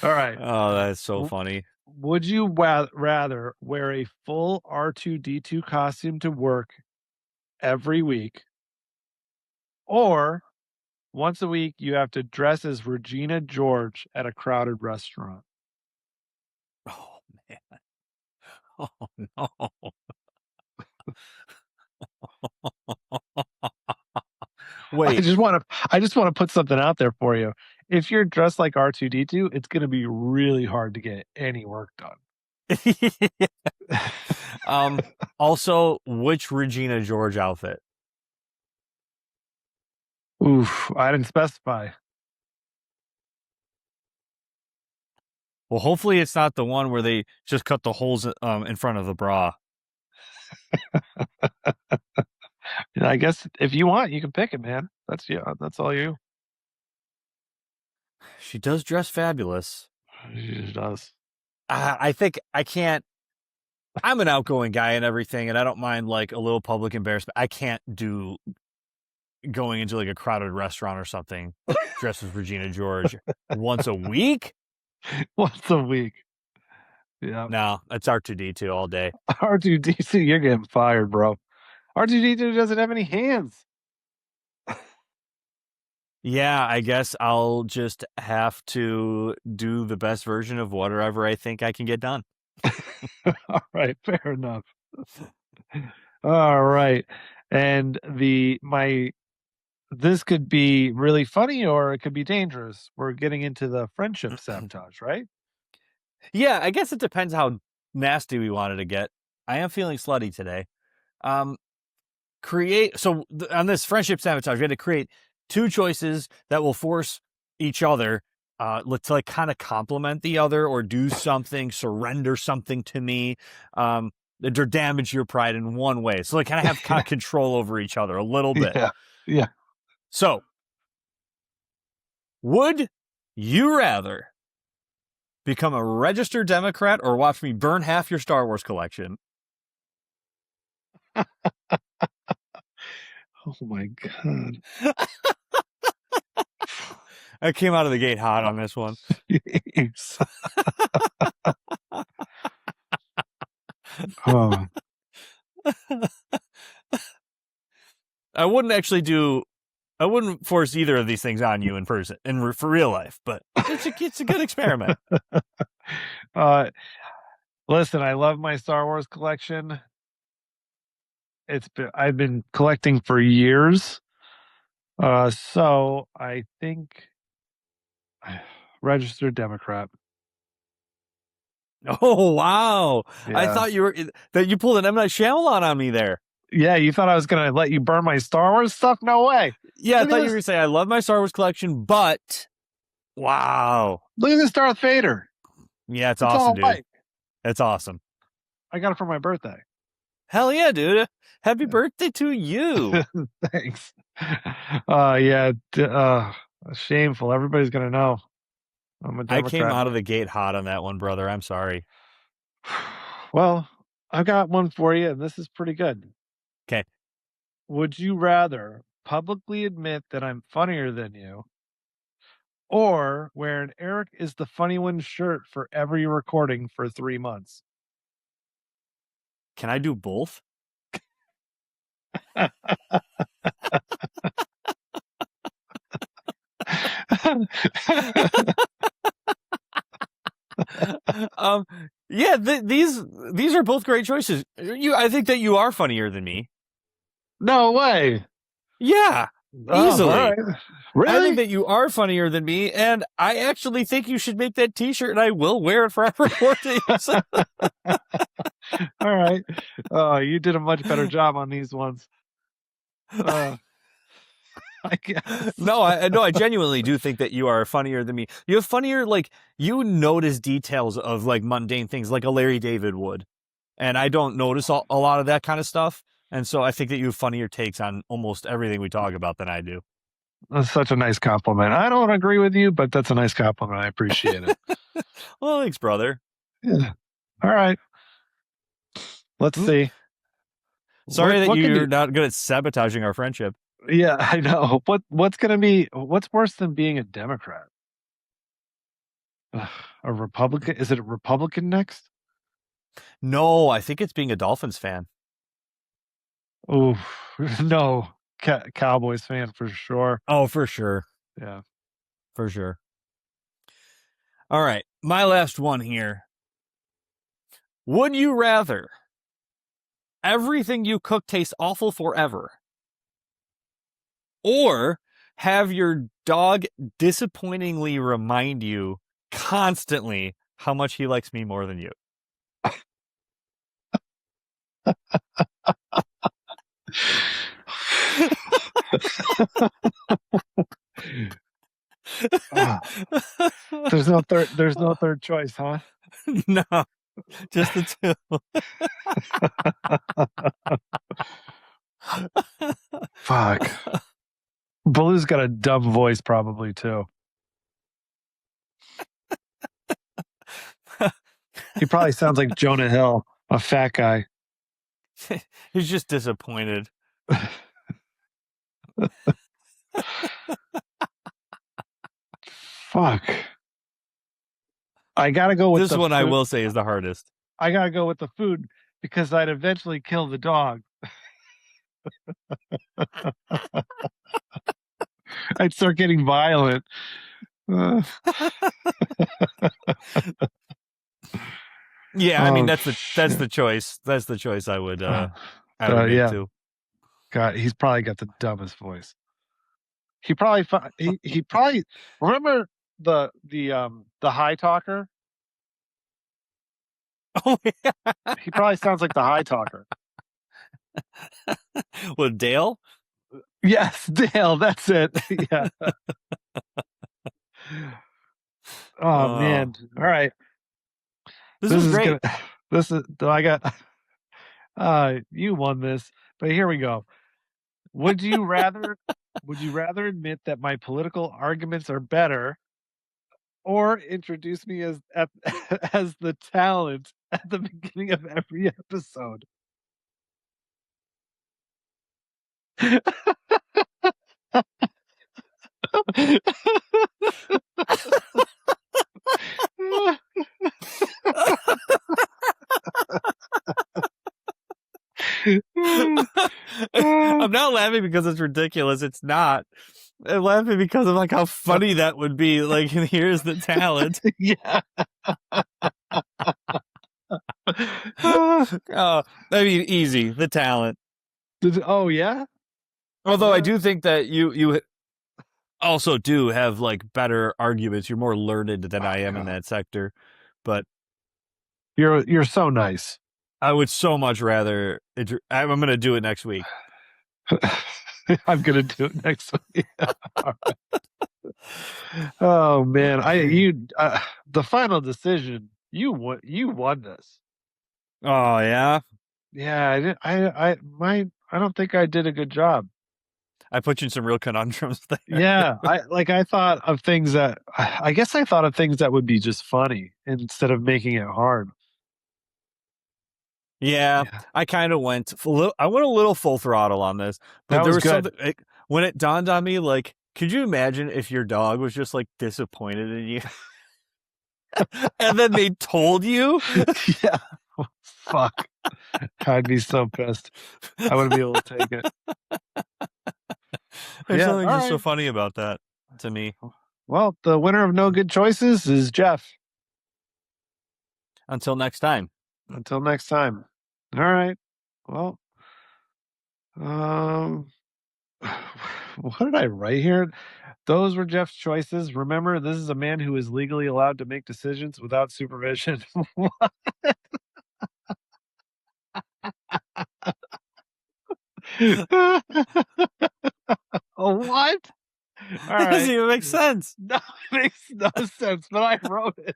All right. Oh, that's so funny. Would you rather wear a full R2D2 costume to work every week Or once a week, you have to dress as Regina George at a crowded restaurant. Oh man. Oh no. Wait. I just want to put something out there for you. If you're dressed like R2D2, it's going to be really hard to get any work done. Also, which Regina George outfit? Oof, I didn't specify. Well, hopefully it's not the one where they just cut the holes in front of the bra. I guess if you want, you can pick it, man. That's all you. She does dress fabulous. She does. I think I can't. I'm an outgoing guy and everything, and I don't mind like a little public embarrassment. I can't do going into like a crowded restaurant or something dressed as Regina George once a week. Once a week. Yeah. No, that's R2D2 all day. R2D2, you're getting fired, bro. R2D2 doesn't have any hands. Yeah, I guess I'll just have to do the best version of whatever I think I can get done. All right, fair enough. All right. And this could be really funny or it could be dangerous. We're getting into the friendship sabotage, right? Yeah, I guess it depends how nasty we wanted to get. I am feeling slutty today. On this friendship sabotage, we had to create two choices that will force each other to like kind of compliment the other or do something, surrender something to me, or damage your pride in one way. So they kind of have kind of control over each other a little bit. Yeah. So, would you rather become a registered Democrat or watch me burn half your Star Wars collection? Oh my God. I came out of the gate hot on this one. Oh. I wouldn't force either of these things on you in person, for real life, but it's a good experiment. Listen, I love my Star Wars collection. I've been collecting for years. So I think registered Democrat. Oh wow! Yeah. I thought you pulled an M. Night Shyamalan on me there. Yeah, you thought I was gonna let you burn my Star Wars stuff? No way. Yeah, I thought you were gonna say I love my Star Wars collection, but wow! Look at this Darth Vader. Yeah, it's awesome, dude. White. It's awesome. I got it for my birthday. Hell yeah, dude! Happy birthday to you. Thanks. Shameful. Everybody's gonna know. I'm a Democrat. I came out of the gate hot on that one, brother. I'm sorry. Well, I've got one for you, and this is pretty good. Okay. Would you rather publicly admit that I'm funnier than you, or wear an Eric is the funny one shirt for every recording for 3 months? Can I do both? Yeah, these are both great choices. I think that you are funnier than me. No way. Yeah, easily. Right. Really? I think that you are funnier than me, and I actually think you should make that T-shirt, and I will wear it for recordings. All right. You did a much better job on these ones. I guess. No, I genuinely do think that you are funnier than me. You have funnier, like, you notice details of, like, mundane things like a Larry David would. And I don't notice a lot of that kind of stuff. And so I think that you have funnier takes on almost everything we talk about than I do. That's such a nice compliment. I don't agree with you, but that's a nice compliment. I appreciate it. Well, thanks, brother. Yeah. All right. Let's see. Sorry that you're not good at sabotaging our friendship. Yeah, I know. What's worse than being a Democrat? A Republican? Is it a Republican next? No, I think it's being a Dolphins fan. Oh, no. Cowboys fan for sure. Oh, for sure. Yeah. For sure. All right. My last one here. Would you rather everything you cook taste awful forever, or have your dog disappointingly remind you constantly how much he likes me more than you? There's no third choice, huh? No, just the two. Fuck. Baloo's got a dumb voice probably too. He probably sounds like Jonah Hill, a fat guy. He's just disappointed. Fuck. I gotta go with this one. I will say is the hardest. I gotta go with the food because I'd eventually kill the dog. I'd start getting violent. Yeah, I mean that's the choice. That's the choice I would make too. God, he's probably got the dumbest voice. He probably remember the high talker. Oh yeah. He probably sounds like the high talker. Well, Dale? Yes, Dale, that's it. Yeah. Oh man. All right. This is great. I got you won this, but here we go. Would you rather admit that my political arguments are better, or introduce me as as the talent at the beginning of every episode? I'm not laughing because it's ridiculous. It's not. I'm laughing because of like how funny that would be. Like, here's the talent. Yeah. I mean, easy. The talent. Oh yeah. Although I do think that you also do have like better arguments. You're more learned than I am in that sector, but you're so nice. I would so much rather. I'm going to do it next week. I'm going to do it next week. Oh man, the final decision. You won this. Oh yeah. Yeah, I don't think I did a good job. I put you in some real conundrums there. Yeah, I thought of things that I guess I thought of things that would be just funny instead of making it hard. Yeah. I kind of went a little full throttle on this, but That there was was good. something when it dawned on me. Like, could you imagine if your dog was just like disappointed in you, and then they told you? Yeah, fuck. I'd be so pissed. I wouldn't be able to take it. There's something just so funny about that to me. Well, the winner of No Good Choices is Jeff. Until next time. Until next time. All right. Well, what did I write here? Those were Jeff's choices. Remember, this is a man who is legally allowed to make decisions without supervision. What? What? All right. Doesn't even make sense. No, it makes no sense, but I wrote it.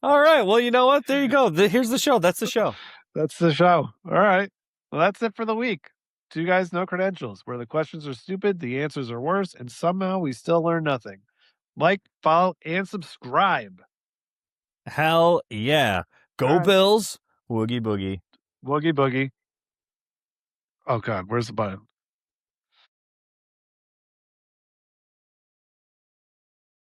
All right. Well, you know what? There you go. Here's the show. That's the show. That's the show. All right. Well, that's it for the week. Two Guys, No Credentials, where the questions are stupid, the answers are worse, and somehow we still learn nothing. Like, follow, and subscribe. Hell yeah. Go Bills. Woogie boogie. Woogie boogie. Oh, God. Where's the button?